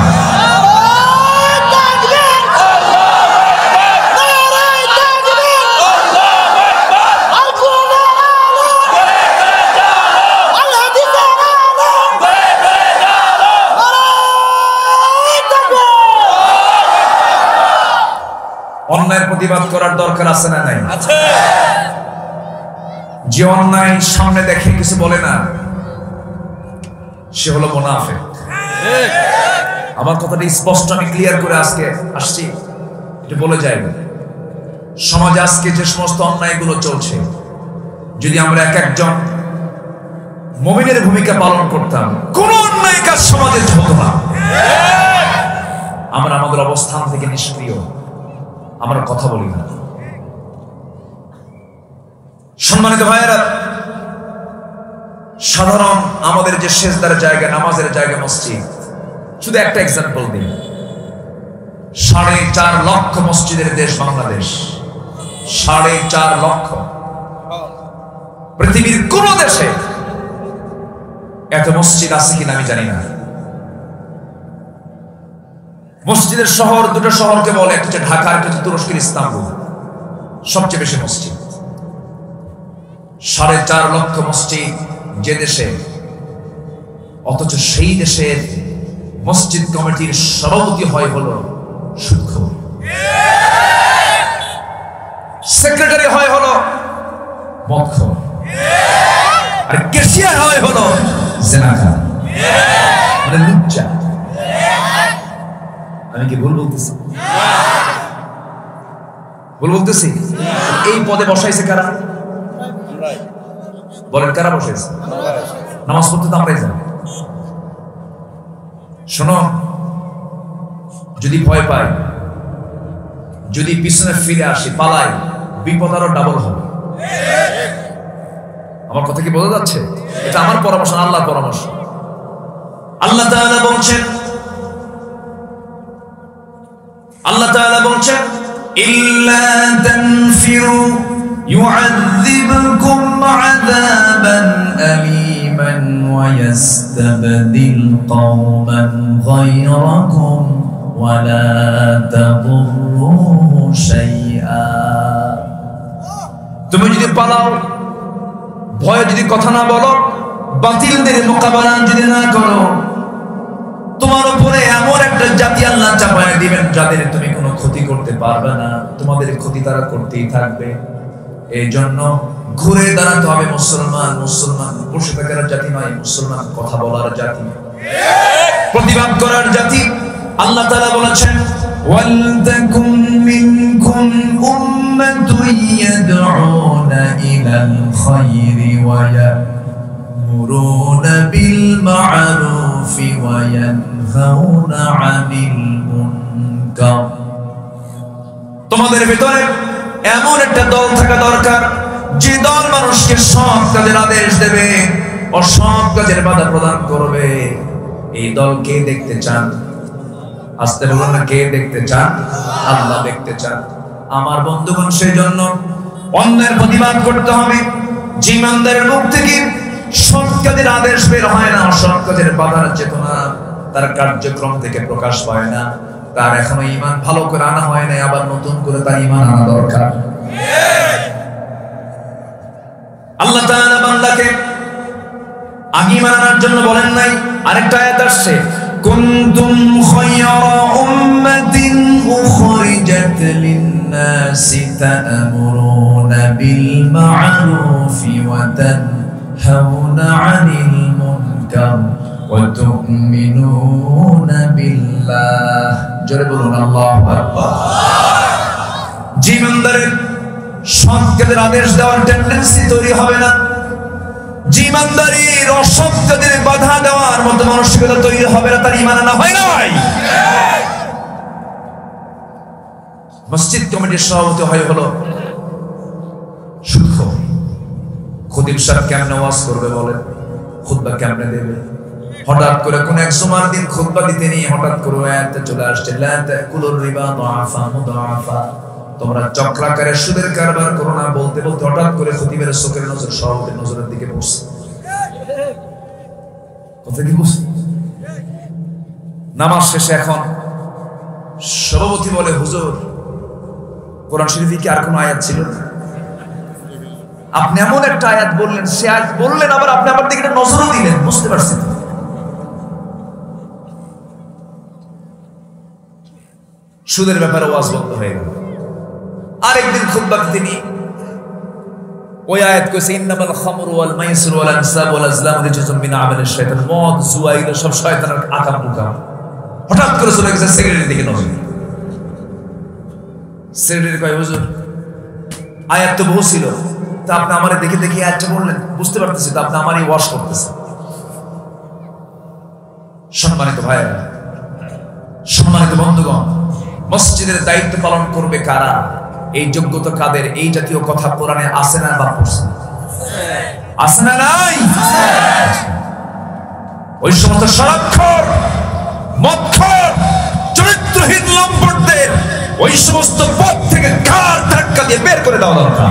অন্যায়ের প্রতিবাদ করার দরকার আছে না নাই? আছে। যে অন্যায় সামনে দেখে কিছু বলে না, সে হলো মুনাফিক। আমার কথাটা স্পষ্ট, আমি ক্লিয়ার করে আজকে আসছি, এটা বলে যাই। সমাজে আজকে যে সমস্ত অন্যায়গুলো চলছে, যদি আমরা এক একজন মুমিনের ভূমিকা পালন করতাম, কোন অন্যায় কাজ সমাজে হতো না। আমরা আমাদের অবস্থান থেকে নিষ্ক্রিয়, আমরা কথা বলি না। সম্মানিত ভাইয়েরা, সাধারণ আমাদের যে সেজদার জায়গা, নামাজের জায়গা মসজিদ, শুধু একটা এক্সাম্পল দিই। 4.5 লক্ষ মসজিদের দেশ বাংলাদেশ। 4.5 লক্ষ। পৃথিবীর কোন দেশে এত মসজিদ আছে কিনা আমি জানি না। মসজিদের শহর, দুটো শহরকে বলে, একটা হচ্ছে ঢাকা, একটা হচ্ছে তুরস্কের ইস্তাম্বুল। সবচেয়ে বেশি মসজিদ। 4.5 লক্ষ মসজিদ যে দেশে, অথচ সেই দেশের মসজিদ কমিটির সভাপতি হয় হলো সুদখোর, সেক্রেটারি হয় হলো মদখোর, আর ক্যাশিয়ার হয় হলো জেনাকার, মানে লুচ্চা। আমি কি ভুল বলতেছি? ভুল বলতেছি? এই পদে বসাইছে কারা? বলেন, কারা বসাইছে? নামাজ পড়তে তো আমরাই যাই। শোনো, যদি ভয় পাই, যদি পিছনে ফিরে আসি, পালাই, বিপদ আরো ডাবল হবে। আমার কথা কি বোঝা যাচ্ছে? এটা আমার পরামর্শ, আল্লাহর পরামর্শ। আল্লাহ তাআলা বলছেন ইল্লা তানফিরু يعذبكم عذابا أليما ويستبدل قوما غيركم ولا تضروه شيئا। তুমি যদি পালাও, ভয়ে যদি কথা না বলো, বাতিলদের মোকাবেলা যদি না করো, তোমার উপরে এমন একটা জাতি আল্লাহ চাপায় দিবেন যাদের তুমি কোনো ক্ষতি করতে পারবে না, তোমাদের ক্ষতি তারা করতেই থাকবে। এই জন্য ঘুরে দাঁড়াতে হবে। মুসলমান বসে থাকার জাতি নয়, মুসলমান কথা বলার জাতি, প্রতিবাদ করার জাতি। আল্লাহ তাআলা বলেছেন ওয়ালতাকুম মিনকুম উম্মাতুন ইয়াদউনা ইলাল খায়রি ওয়া ইয়ামুরুনা বিল মা'রুফি ওয়া ইয়ানহাউনা আনিল মুনকার। তোমাদের ভিতরে এমন একটা দল থাকা দরকার যে দল মানুষকে সৎ কাজের আদেশ দেবে, অসৎ কাজের বাধা প্রদান করবে। এই দল কে দেখতে চান? আস্তে বলুন না, কে দেখতে চান? আল্লাহ দেখতে চান। আমার বন্ধুগণ, সেই জন্য অন্যের প্রতিবাদ করতে হবে। যে ইমানদারের মুখ থেকে সৎ কাজের আদেশ বের হয় না, অসৎ কাজের বাধার চেতনা তার কার্যক্রম থেকে প্রকাশ পায় না, তার এখনো ঈমান ভালো করে আনা হয় না, আবার নতুন করে তার ঈমান আনা দরকার। আল্লাহ তাআলা বান্দাকে আগে ঈমান আনার জন্য বলেন নাই। আরেকটা আয়াত আসছে কুনতুম খায়রা উম্মাতিন উখরিজাত লিন-নাসি তা'মুরুনা বিল মা'রুফি ওয়া তানহাউনা আনিল মুনকার ওয়া তু'মিনুনা বিল্লাহ। জোরে বলুন আল্লাহু আকবার। জীবনদারের সৎ কাজের আদেশ দেওয়ার টেন্ডেন্সি তৈরি হবে না, জীবনদারির অসৎ কাজের বাধা দেওয়ার মতো মানসিকতা তৈরি হবে না, তার ঈমান আনা হয় নাই। মসজিদ কমিটির সভাপতি হলো সুদখোর। খতিব সাহেব কেমনে ওয়াজ করবে বলেন? খুতবা কেমনে দেবে? হঠাৎ করে কোন এক জুমার দিন খুতবা দিতে নিয়ে হঠাৎ করে আয়াতে চলে আসছে লা তাকুলুর রিবা দাআফা মুদাআফা, তোমরা চক্রাকারে সুদের কারবার করো না। বলতে বলতে হঠাৎ করে খতিবের চোখের নজর সভাপতির নজরের দিকে পড়ছে। কথা কি বুঝছেন? নামাজ শেষে এখন সভাপতি বলে হুজুর, কোরআন শরীফে কি আর কোন আয়াত ছিল না? আপনি এমন একটা আয়াত বললেন, সে আয়াত বললেন আবার আপনি আমার দিকে নজরও দিলেন, বুঝতে পারছেন? সুদের ব্যাপারে ওয়াজ বন্ধ হয়ে গেল। আরেকদিন খুতবাতে তিনি ওই আয়াত কইছে ইন্নামাল খামরু ওয়াল মাইসিরু ওয়াল আনসাব ওয়াল আজলামু রিজসুম মিন আমালিশ শাইতান। মদ, জুয়া এগুলো সব শয়তানের আকাম কুকাম। হঠাৎ করে চলে গেছে সেক্রেটারির দিকে নজর। সেক্রেটারি কয় হুজুর, আয়াত তো বহু ছিল, তা আপনি আমারে দেখে দেখে আয়াতটা বললেন, বুঝতে পারতেছি তো আপনি আমারই ওয়াশ করতেছেন। সম্মানিত ভাইরা, সম্মানিত বন্ধুগণ, মসজিদের দায়িত্ব পালন করবে কারা? এই যোগ্যতা কাদের? এই জাতীয় কথা কোরআনে আছে না বা পড়ছে? আছে না নাই? ওই সমস্ত সারাক্ষর মদখোর চরিত্রহীন লম্পটদের ওই সমস্ত পথ থেকে ঘাড় ধাক্কা দিয়ে বের করে দেওয়া দরকার।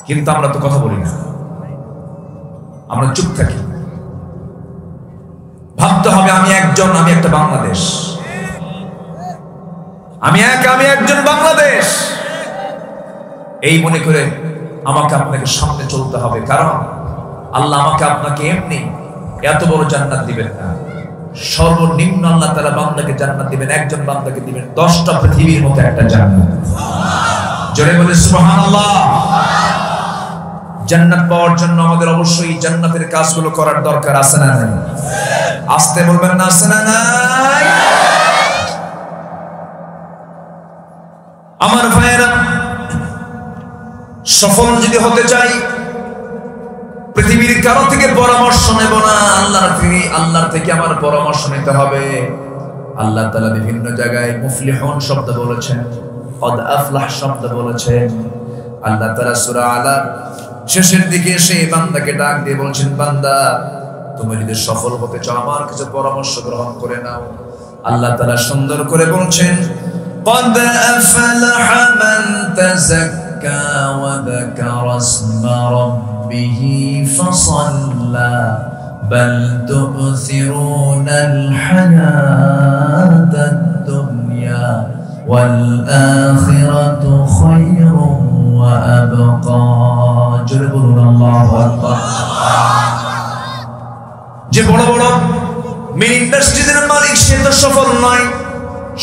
কিন্তু আমরা তো কথা বলি না, আমরা চুপ থাকি। ভাবতে হবে আমি একজন, আমি একটা বাংলাদেশ, আমি একজন বাংলাদেশ। এই মনে করে আমাকে আপনাকে সামনে চলতে হবে, কারণ আল্লাহ আমাকে আপনাকে এমনি এত বড় জান্নাত দিবেন না। সর্বনিম্ন আল্লাহ তাআলা বান্দাকে জান্নাত দিবেন, একজন বান্দাকে দিবেন 10টা পৃথিবীর মতো একটা জান্নাত। জোরে বলে সুবহানাল্লাহ। জান্নাত পাওয়ার জন্য আমাদের অবশ্যই জান্নাতের কাজগুলো করার দরকার আছে না নাই? আসতে বলবেন না, আছে না নাই? আমার ভাইয়েরা, সফল যদি হতে চাই পৃথিবীর কারো থেকে পরামর্শ নেব না, আল্লাহর থেকে আমার পরামর্শ নিতে হবে। আল্লাহ তাআলা বিভিন্ন জায়গায় মুফলিহুন শব্দ বলেছেন, কদ আফলাহ শব্দ বলেছেন। আল্লাহ তাআলা সূরা আলা শেষের দিকে সেই বান্দাকে ডাক দিয়ে বলছেন, বান্দা তুমি যদি সফল হতে চাও আমার কিছু পরামর্শ গ্রহণ করে নাও। আল্লাহ তাআলা সুন্দর করে বলছেন, قد أفلح من تزكى وذكر اسم ربه فصلى بل تؤثرون الحياة الدنيا والآخرة خير وأبقى جربنا الله أكبر যে বড় বড় মিনি ইন্ডাস্ট্রিজের মালিক সে তো সফল নয়,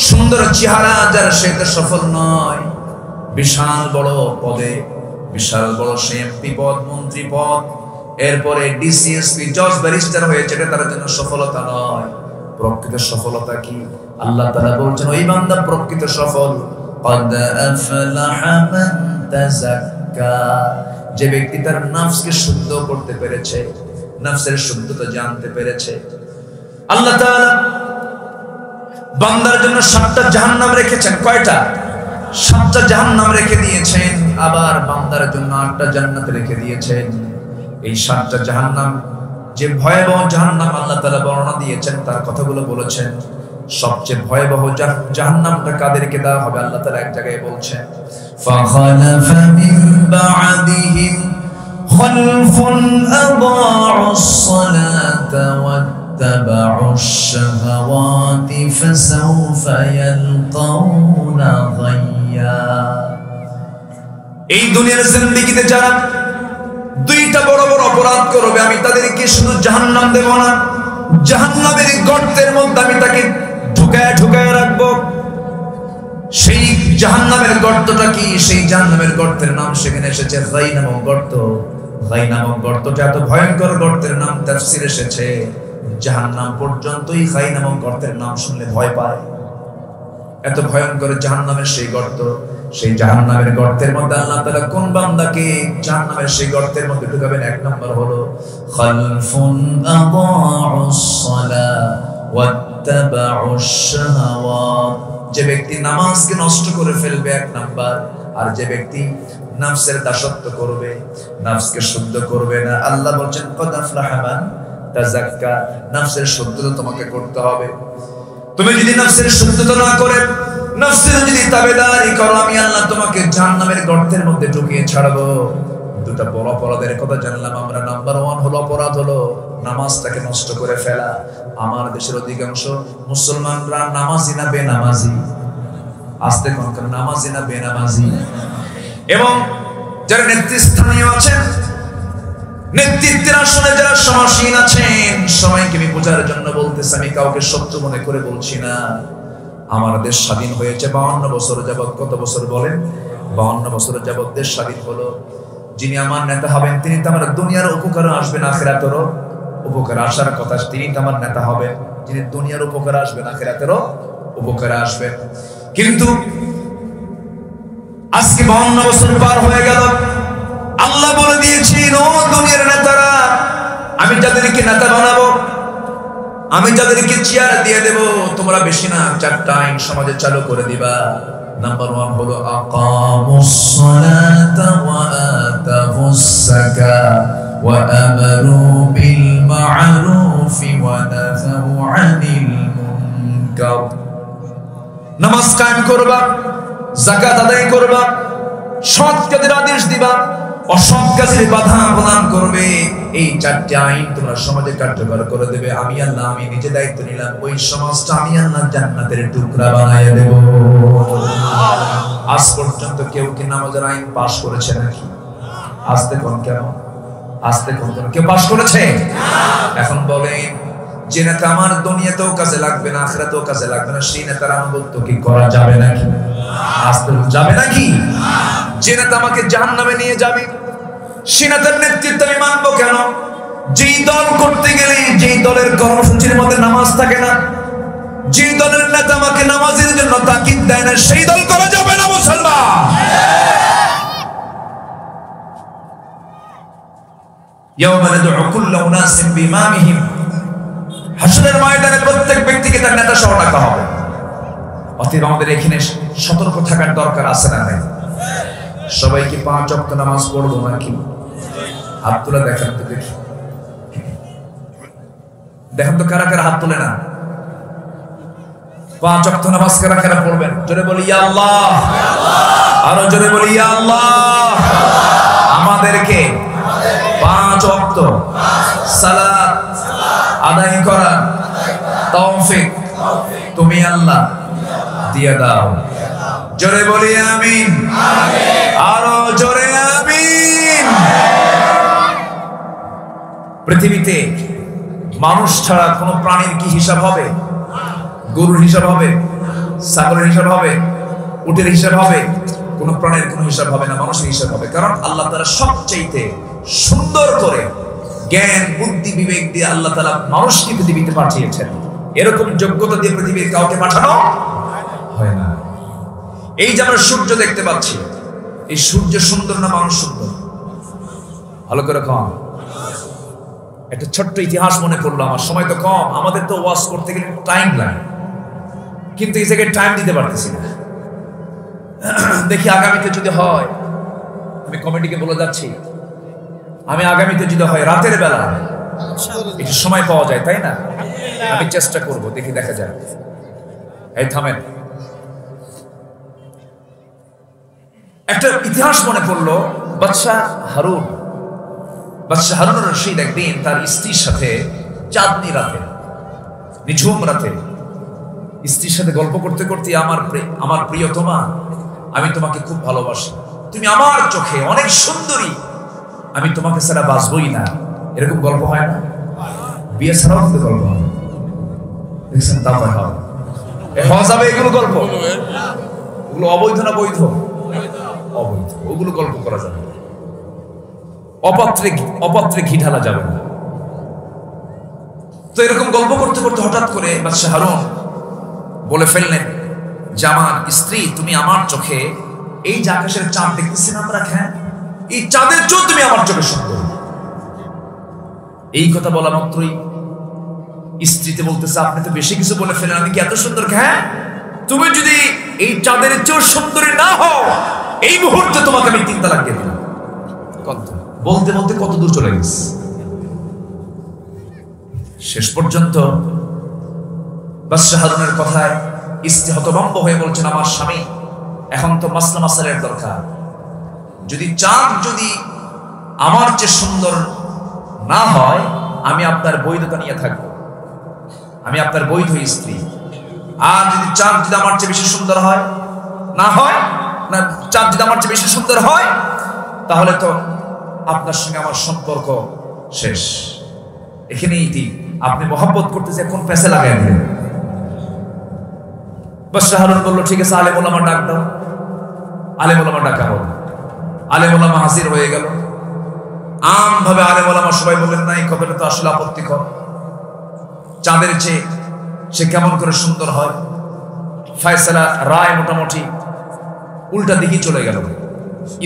সুন্দর চেহারা যার সে তো সফল নয়, বিশাল বড় পদে বিশাল বড় সে এমপি পদ, মন্ত্রী পদ, এরপরে ডিসিএসপি জজ ব্যারিস্টার হয়েছে, এটা তার জন্য সফলতা নয়। প্রকৃত সফলতা কি? আল্লাহ তাআলা বলছেন ওই বান্দা প্রকৃত সফল। قد أفلح من تزكى, যে ব্যক্তি তার নফসকে শুদ্ধ করতে পেরেছে, নফসের শুদ্ধতা জানতে পেরেছে। আল্লাহ তাআলা বান্দার জন্য 7টা জাহান্নাম রেখেছেন। কয়টা? 7টা জাহান্নাম রেখে দিয়েছেন। আবার বান্দার জন্য 8টা জান্নাত রেখে দিয়েছেন। এই 7টা জাহান্নাম যে ভয়াবহ জাহান্নাম আল্লাহ তাআলা বর্ণনা দিয়েছেন, তার কথাগুলো বলেছেন। সবচেয়ে ভয়াবহ জাহান্নামটা কাদেরকে দেওয়া হবে আল্লাহ তাআলা এক জায়গায় বলছেন, ফাখালাফা মিন বা'দিহিম খালফুন আদাউস সালাতা ওয়াত্তাবাউশ শাহাওয়াতি ফাসাউফা ইয়ালকাউনা গায়্যা। এই দুনিয়ার জিন্দেগিতে যারা 2টা বড় বড় অপরাধ করবে, আমি তাদেরকে শুধু জাহান্নাম দেব না, জাহান্নামের গর্তের মধ্যে আমি তাকে ঢুকায় রাখবো। সেই জাহান্নামের গর্তটা কি? সেই জাহান্নামের গর্তের নাম সেখানে এসেছে গাই নামক গর্ত। গাই নামক গর্তটা এত ভয়ঙ্কর গর্তের নাম তাফসীরে এসেছে, জাহান্নাম পর্যন্তই গাই নামক গর্তের নাম শুনলে ভয় পায়। এত ভয়ঙ্কর জাহান্নামের সেই গর্ত। সেই জাহান্নামের গর্তের মধ্যে আল্লাহ তাআলা কোন বান্দাকে জাহান্নামের সেই গর্তের মধ্যে ঢুকাবেন? 1 নম্বর হলো খালফুন আদাউস সালাহ ওয়াত্তাবাউশ শাহাওয়াত, যে ব্যক্তি নামাজকে নষ্ট করে ফেলবে 1 নাম্বার। আর যে ব্যক্তি নফসের দাসত্ব করবে, নফসকে শুদ্ধ করবে না, আল্লাহ বলছেন কদ আফলাহা মান তাযাক্কা, নফসের শুদ্ধতা তোমাকে করতে হবে। তুমি যদি নফসের শুদ্ধতা না করে নফসের যদি তাবেদারি করো, আমি আল্লাহ তোমাকে জাহান্নামের গর্তের মধ্যে ঢুকিয়ে ছাড়বো। 2টা বড় অপরাধের কথা জানলাম আমরা। নাম্বার 1 হলো অপরাধ হলো নামাজটাকে নষ্ট করে ফেলা। আমার দেশের অধিকাংশ মুসলমানরা নামাজি না বেনামাজি? আস্তে কোন নামাজি না বেনামাজি? এবং যারা নেতৃস্থানীয় আছেন, নেতৃত্বের আসনে যারা সমাসীন আছেন, সবাইকে আমি বোঝার জন্য বলতেছি, আমি কাউকে শত্রু মনে করে বলছি না। আমার দেশ স্বাধীন হয়েছে 52 বছর যাবত। কত বছর বলেন? 52 বছর যাবত দেশ স্বাধীন হলো। যিনি আমার নেতা হবেন তিনি তো আমার দুনিয়ার উপকারে আসবেন, আখিরাতেরও উপকারে আসার কথা, তিনি তো আমার নেতা হবেন। যিনি দুনিয়ার উপকারে আসবেন, আখিরাতেরও উপকারে আসবেন। কিন্তু আজকে 52 বছর পার হয়ে গেল, আল্লাহ বলে দিয়েছেন ও দুনিয়ার নেতারা, আমি যাদেরকে নেতা বানাবো, আমি যাদেরকে চেয়ার দিয়ে দেব, তোমরা বেশি না 4টা আইন সমাজে চালু করে দিবা। নাম্বার 1 হলো আকামুস সালাতা ওয়া আতাবুস যাকাত ওয়া আমারু বিল মা'রুফি ওয়া নাহাউ আনিল মুনকার। নামাজ কায়েম করবা, যাকাত আদায় করবা, সৎ কাজের আদেশ দিবা, অসৎ কাজের বাধা প্রদান করবে। এই 4টি আইন তোমরা সমাজে কার্যকর করে দেবে। আমি আল্লাহ, আমি নিজে দায়িত্ব নিলাম, ওই সমাজটা আমি আল্লাহ জান্নাতের টুকরা বানায় দেব। আজ পর্যন্ত কেউ কি নামাজের আইন পাশ করেছে নাকি? আস্তে কোন কেন? আস্তে কোন কেউ পাশ করেছে? এখন বলেন, যে নেতা আমার দুনিয়াতেও কাজে লাগবে না, আখিরাতেও কাজে লাগবে না, সেই নেতার আনুগত্য কি করা যাবে নাকি? আস্তে যাবে নাকি? যে নেতা আমাকে জাহান্নামে নিয়ে যাবে, সে নেতার নেতৃত্ব আমি মানবো কেন? যেই দল করতে গেলে যেই দলের কর্মসূচির মধ্যে নামাজ থাকে না, যে দলের নেতা আমাকে নামাজের জন্য তাকিদ দেয় না, সেই দল করা যাবে না মুসলমান। ইয়াওমা নাদউ কুল্লা উনাসিন বিইমামিহিম, হাসরের ময়দানে প্রত্যেক ব্যক্তিকে তার নেতা সহ ডাকা হবে। অতএব আমাদের এখানে সতর্ক থাকার দরকার আছে না নাই? সবাই কি 5 ওয়াক্ত নামাজ পড়বো নাকি? হাত তোলা দেখেন তো দেখি, দেখেন তো কারা কারা হাত তোলে না। 5 ওয়াক্ত নামাজ কারা কারা পড়বেন? জোরে বলি ইয়া আল্লাহ, আরো জোরে বলি ইয়া আল্লাহ। আমাদেরকে 5 ওয়াক্ত সালাত আদায় করার তৌফিক তুমি আল্লাহ দিয়ে দাও। জোরে বলি আমিন, আরো জোরে আমিন। পৃথিবীতে মানুষ ছাড়া কোন প্রাণীর কি হিসাব হবে? গরুর হিসাব হবে, ছাগলের হিসাব হবে, উটের হিসাব হবে? কোন প্রাণীর কোন হিসাব হবে না, মানুষের হিসাব হবে। কারণ আল্লাহ তাআলা সবচাইতে সুন্দর করে জ্ঞান বুদ্ধি বিবেক দিয়ে আল্লাহ তাআলা মানুষকে পৃথিবীতে পাঠিয়েছেন। এরকম যোগ্যতা দিয়ে পৃথিবীর কাউকে পাঠানো হয় না। এই যে আমরা সূর্য দেখতে পাচ্ছি, এই সূর্য সুন্দর না মানুষ সুন্দর? ভালো করে কম। একটা ছোট্ট ইতিহাস মনে পড়লো আমার, সময় তো কম, আমাদের তো ওয়াজ করতে গেলে টাইম লাগে, কিন্তু এই জায়গায় টাইম দিতে পারতেছি না। দেখি আগামীতে যদি হয়, আমি কমিটিকে বলে যাচ্ছি, আমি আগামীতে যদি হয় রাতের বেলা একটু সময় পাওয়া যায়, তাই না? আমি চেষ্টা করব, দেখি দেখা যায়। এই থামেন, একটা ইতিহাস মনে পড়লো। বাদশাহ হারুন রশিদ একদিন তার স্ত্রীর সাথে চাঁদনি রাতে, নিঝুম রাতে স্ত্রীর সাথে গল্প করতে করতে, আমার প্রিয়তমা, আমি তোমাকে খুব ভালোবাসি, তুমি আমার চোখে অনেক সুন্দরী, আমি তোমাকে ছাড়া বাঁচবই না। এরকম গল্প হয় না? বিয়ে ছাড়াও কিন্তু গল্প হয়, দেখছেন? তারপর হয় হওয়া যাবে এগুলো গল্প, ওগুলো অবৈধ না বৈধ? অবৈধ, ওগুলো গল্প করা যাবে। অপাত্রে ঘি ঢালা যাবে না। তো এরকম গল্প করতে করতে হঠাৎ করে বাদশাহ হারুন বলে ফেললেন যে আমার স্ত্রী, তুমি আমার চোখে এই যে আকাশের চাঁদ দেখতেছেন আমরা, হ্যাঁ, এই চাঁদের চেয়েও তুমি আমার চোখে সুন্দর। এই কথা বলা মাত্রই স্ত্রীতে বলতেছে, আপনি তো বেশি কিছু বলে ফেলেন, আমি কি এত সুন্দর? হ্যাঁ, তুমি যদি এই চাঁদের চেয়েও সুন্দরী না হও, এই মুহূর্তে তোমাকে আমি 3 তালাক দিয়ে দিলাম। বলতে বলতে কত দূর চলে গেছে। শেষ পর্যন্ত বাদশাহ হারুনের কথায় স্ত্রী হতভম্ব হয়ে বলছেন, আমার স্বামী, এখন তো মাসলা মাসালের দরকার। যদি চাঁদ যদি আমার চেয়ে সুন্দর না হয়, আমি আপনার বৈধতা নিয়ে থাকবো, আমি আপনার বৈধ স্ত্রী। আর যদি চাঁদ যদি আমার চেয়ে বেশি সুন্দর হয়, না হয় না, চাঁদ যদি আমার চেয়ে বেশি সুন্দর হয়, তাহলে তো আপনার সঙ্গে আমার সম্পর্ক শেষ। এখানেই আপনি মহব্বত করতেছে, কোন পেছে লাগাই দিলেন। বাদশাহ হারুন বলল, ঠিক আছে, আলেম ওলামা ডাক দাও। আলেম ওলামা ডাকা হলো, আলেম ওলামা হাজির হয়ে গেল। আমভাবে আলেম ওলামা সবাই বললেন, না, এই কথাটা তো আসলে আপত্তিকর। চাঁদের চেয়ে সে কেমন করে সুন্দর হয়? ফয়সালা, রায় মোটামুটি উল্টা দিকে চলে গেল।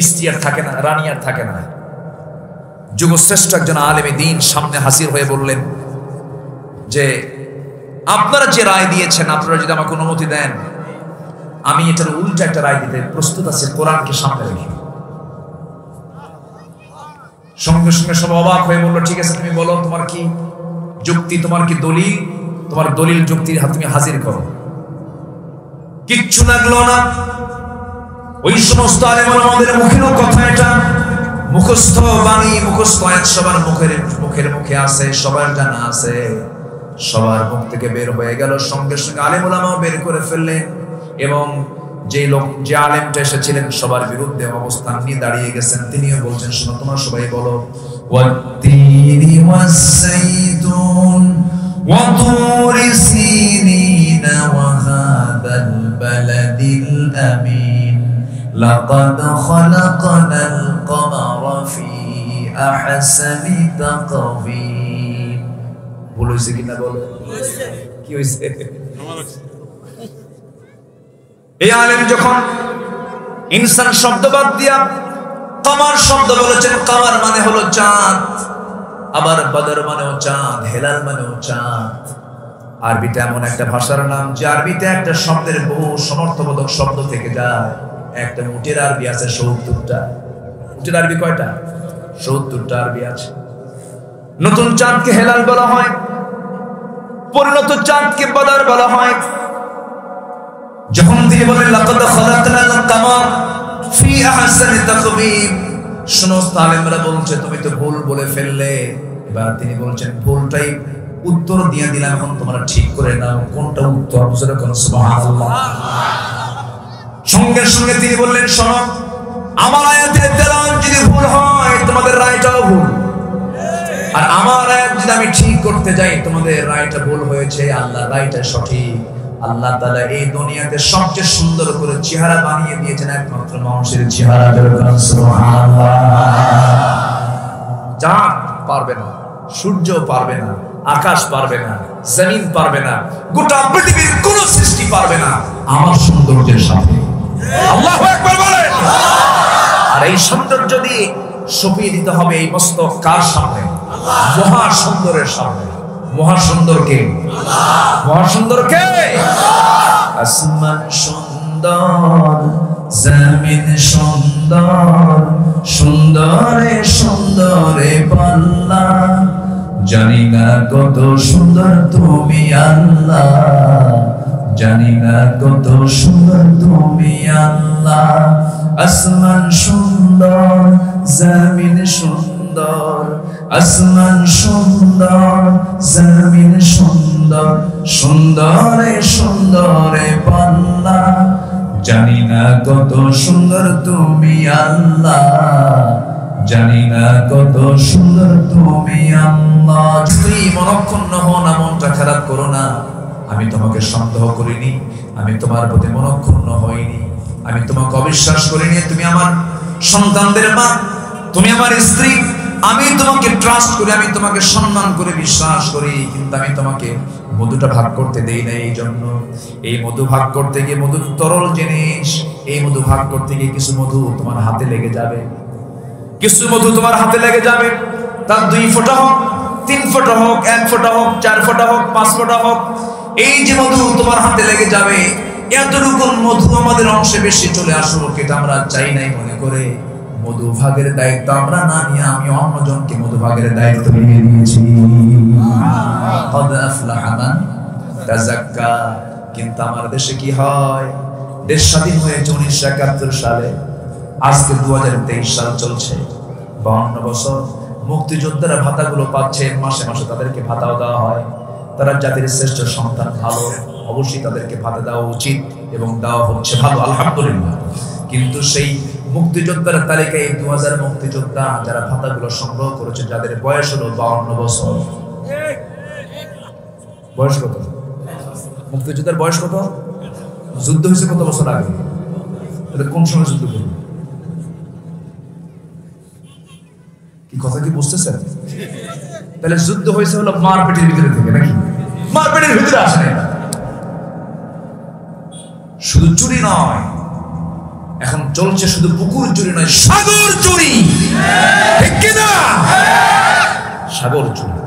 স্ত্রী আর থাকে না, রানী আর থাকে না। যুগশ্রেষ্ঠ একজন আলেমে দ্বীন সামনে হাজির হয়ে বললেন যে, আপনারা যে রায় দিয়েছেন, আপনারা যদি আমাকে অনুমতি দেন, আমি এটার উল্টা একটা রায় দিতে প্রস্তুত আছি, কোরআনকে সামনে রেখে। সঙ্গে সঙ্গে সব অবাক হয়ে বললো, ঠিক আছে, তুমি বলো, তোমার কি যুক্তি, তোমার কি দলিল, তোমার দলিল যুক্তি তুমি হাজির করো। কিচ্ছু লাগলো না। ওই সমস্ত আলেম ওলামাদের মুখেরও কথা, এটা মুখস্থ বাণী, মুখস্থ আয়াত সবার মুখের মুখে আছে, সবার জানা আছে, সবার মুখ থেকে বের হয়ে গেল। সঙ্গে সঙ্গে আলেম ওলামাও বের করে ফেললেন, এবং যে আলেমটা এসেছিলেন সবার বিরুদ্ধে অবস্থান নিয়ে দাঁড়িয়ে গেছেন, তিনিও বলছেন, শোনো, তোমরা সবাই বলো, ওয়াত্তিনি ওয়াসসাইতুন ওয়া তুরি সিনিন ওয়া হাদাল বালাদিল আমিন লাকাদ খালাকনাল কমারা ফি আহসানি তাকওয়িম। ভুল হয়েছে কিনা বলো? কি হয়েছে? এই আলেম যখন ইনসান শব্দ বাদ দিয়া কামার শব্দ বলেছেন, কামার মানে হলো চাঁদ, আবার বদর মানেও চাঁদ, হেলাল মানেও চাঁদ। আরবিটা এমন একটা ভাষার নাম যে আরবিতে একটা শব্দের বহু সমর্থবোধক শব্দ থেকে যায়। একটা উটের আরবি আছে ৭০টা। উটের আরবি কয়টা? ৭০টা আরবি আছে। নতুন চাঁদকে হেলাল বলা হয়, পরিণত চাঁদকে বদর বলা হয়। যখন তিনি বলেন লাকাদ খালাকনাল কামার ফি আহসানি তাকবীর, সমস্ত আলেমরা বলছে তুমি তো ভুল বলে ফেললে। এবার তিনি বলছেন ভুলটাই উত্তর দিয়ে দিলাম, এখন তোমরা ঠিক করে নাও কোনটা উত্তর। সুবহানাল্লাহ। সঙ্গে সঙ্গে তিনি বললেন শোনো, আমার আয়াতের তেলাওয়াত যদি ভুল হয় তোমাদের রায়টাও ভুল, আর আমার আয়াত যদি আমি ঠিক করতে যাই তোমাদের রায়টা ভুল হয়েছে, আল্লাহর রায়টা সঠিক। আল্লাহ তাআলা এই দুনিয়াতে সবচেয়ে সুন্দর করে চেহারা বানিয়ে দিয়েছেন একমাত্র মানুষের চেহারা। সুবহানাল্লাহ। চাঁদ পারবে না, সূর্য পারবে না, আকাশ পারবে না, জমিন পারবে না, গোটা পৃথিবীর কোন সৃষ্টি পারবে না আমার সৌন্দর্যের সাথে। আল্লাহু আকবার বলেন। আর এই সৌন্দর্য দিয়ে সপিয়ে দিতে হবে এই মস্তক কার সামনে? মহা সুন্দরের সামনে। মহা সুন্দর কে? মহা সুন্দর কে? আসমান সুন্দর, জমিন সুন্দর, সুন্দরে সুন্দরে পাল্লা, জানি না কত সুন্দর তুমি আল্লাহ, জানি না কত সুন্দর তুমি আল্লাহ। আসমান সুন্দর, জমিন সুন্দর, আসমান সুন্দর, জমিন সুন্দর, সুন্দরে সুন্দরে পাল্লা, জানি না কত সুন্দর তুমি আল্লাহ, জানি না কত সুন্দর তুমি আল্লাহ। তুই মনক্ষুণ্ণ হো না, মনটা খারাপ করো না। আমি তোমাকে সন্দেহ করিনি, আমি তোমার প্রতি মনক্ষুণ্ণ হইনি, আমি তোমাকে অবিশ্বাস করিনি। তুমি আমার সন্তানদের মা, তুমি আমার স্ত্রী। আমি তোমাকে ট্রাস্ট করি, আমি তোমাকে সম্মান করে বিশ্বাস করি, কিন্তু আমি তোমাকে মধুটা ভাগ করতে দেই না। এই জন্য এই মধু ভাগ করতে গিয়ে, মধু তরল জিনিস, এই মধু ভাগ করতে গিয়ে কিছু মধু তোমার হাতে লেগে যাবে, কিছু মধু তোমার হাতে লেগে যাবে। তার 2 ফোঁটা হোক, 3 ফোঁটা হোক, 1 ফোঁটা হোক, 4 ফোঁটা হোক, 5 ফোঁটা হোক, এই যে মধু তোমার হাতে লেগে যাবে, এতটুকু মধু আমাদের অংশে বেশি চলে আসুক এটা আমরা চাই নাই মনে করে মধু ভাগের দায়িত্ব আমরা না নিয়ে আমি অন্যজনকে মধু ভাগের দায়িত্ব নিয়ে দিয়েছি। কদ আফলাহা মান তাযাক্কা। কিন্তু আমার দেশে কি হয়? দেশ স্বাধীন হয়েছে 1971 সালে, আজকে 2023 সাল চলছে, 52 বছর। মুক্তিযোদ্ধারা ভাতাগুলো পাচ্ছে, মাসে মাসে তাদেরকে ভাতাও দেওয়া হয়। তারা জাতির শ্রেষ্ঠ সন্তান, ভালো, অবশ্যই তাদেরকে ভাতা দেওয়া উচিত এবং দেওয়া হচ্ছে, ভালো, আলহামদুলিল্লাহ। কিন্তু সেই মুক্তিযোদ্ধার তালিকায় 2000 মুক্তিযোদ্ধা যারা ভাতাগুলো সংগ্রহ করেছে, যাদের বয়স হলো 52 বছর। বয়স কত? মুক্তিযোদ্ধার বয়স কত? যুদ্ধ হয়েছে কত বছর আগে? কোন সময় যুদ্ধ করবে? কি কথা কি বুঝতেছেন? তাহলে যুদ্ধ হয়েছে হলো মারপেটের ভিতরে থেকে, নাকি? মারপেটের ভিতরে আসে না। শুধু চুরি নয়, এখন চলছে শুধু পুকুর চুরি নয়, সাগর চুরি। ঠিক কিনা? সাগর চুরি।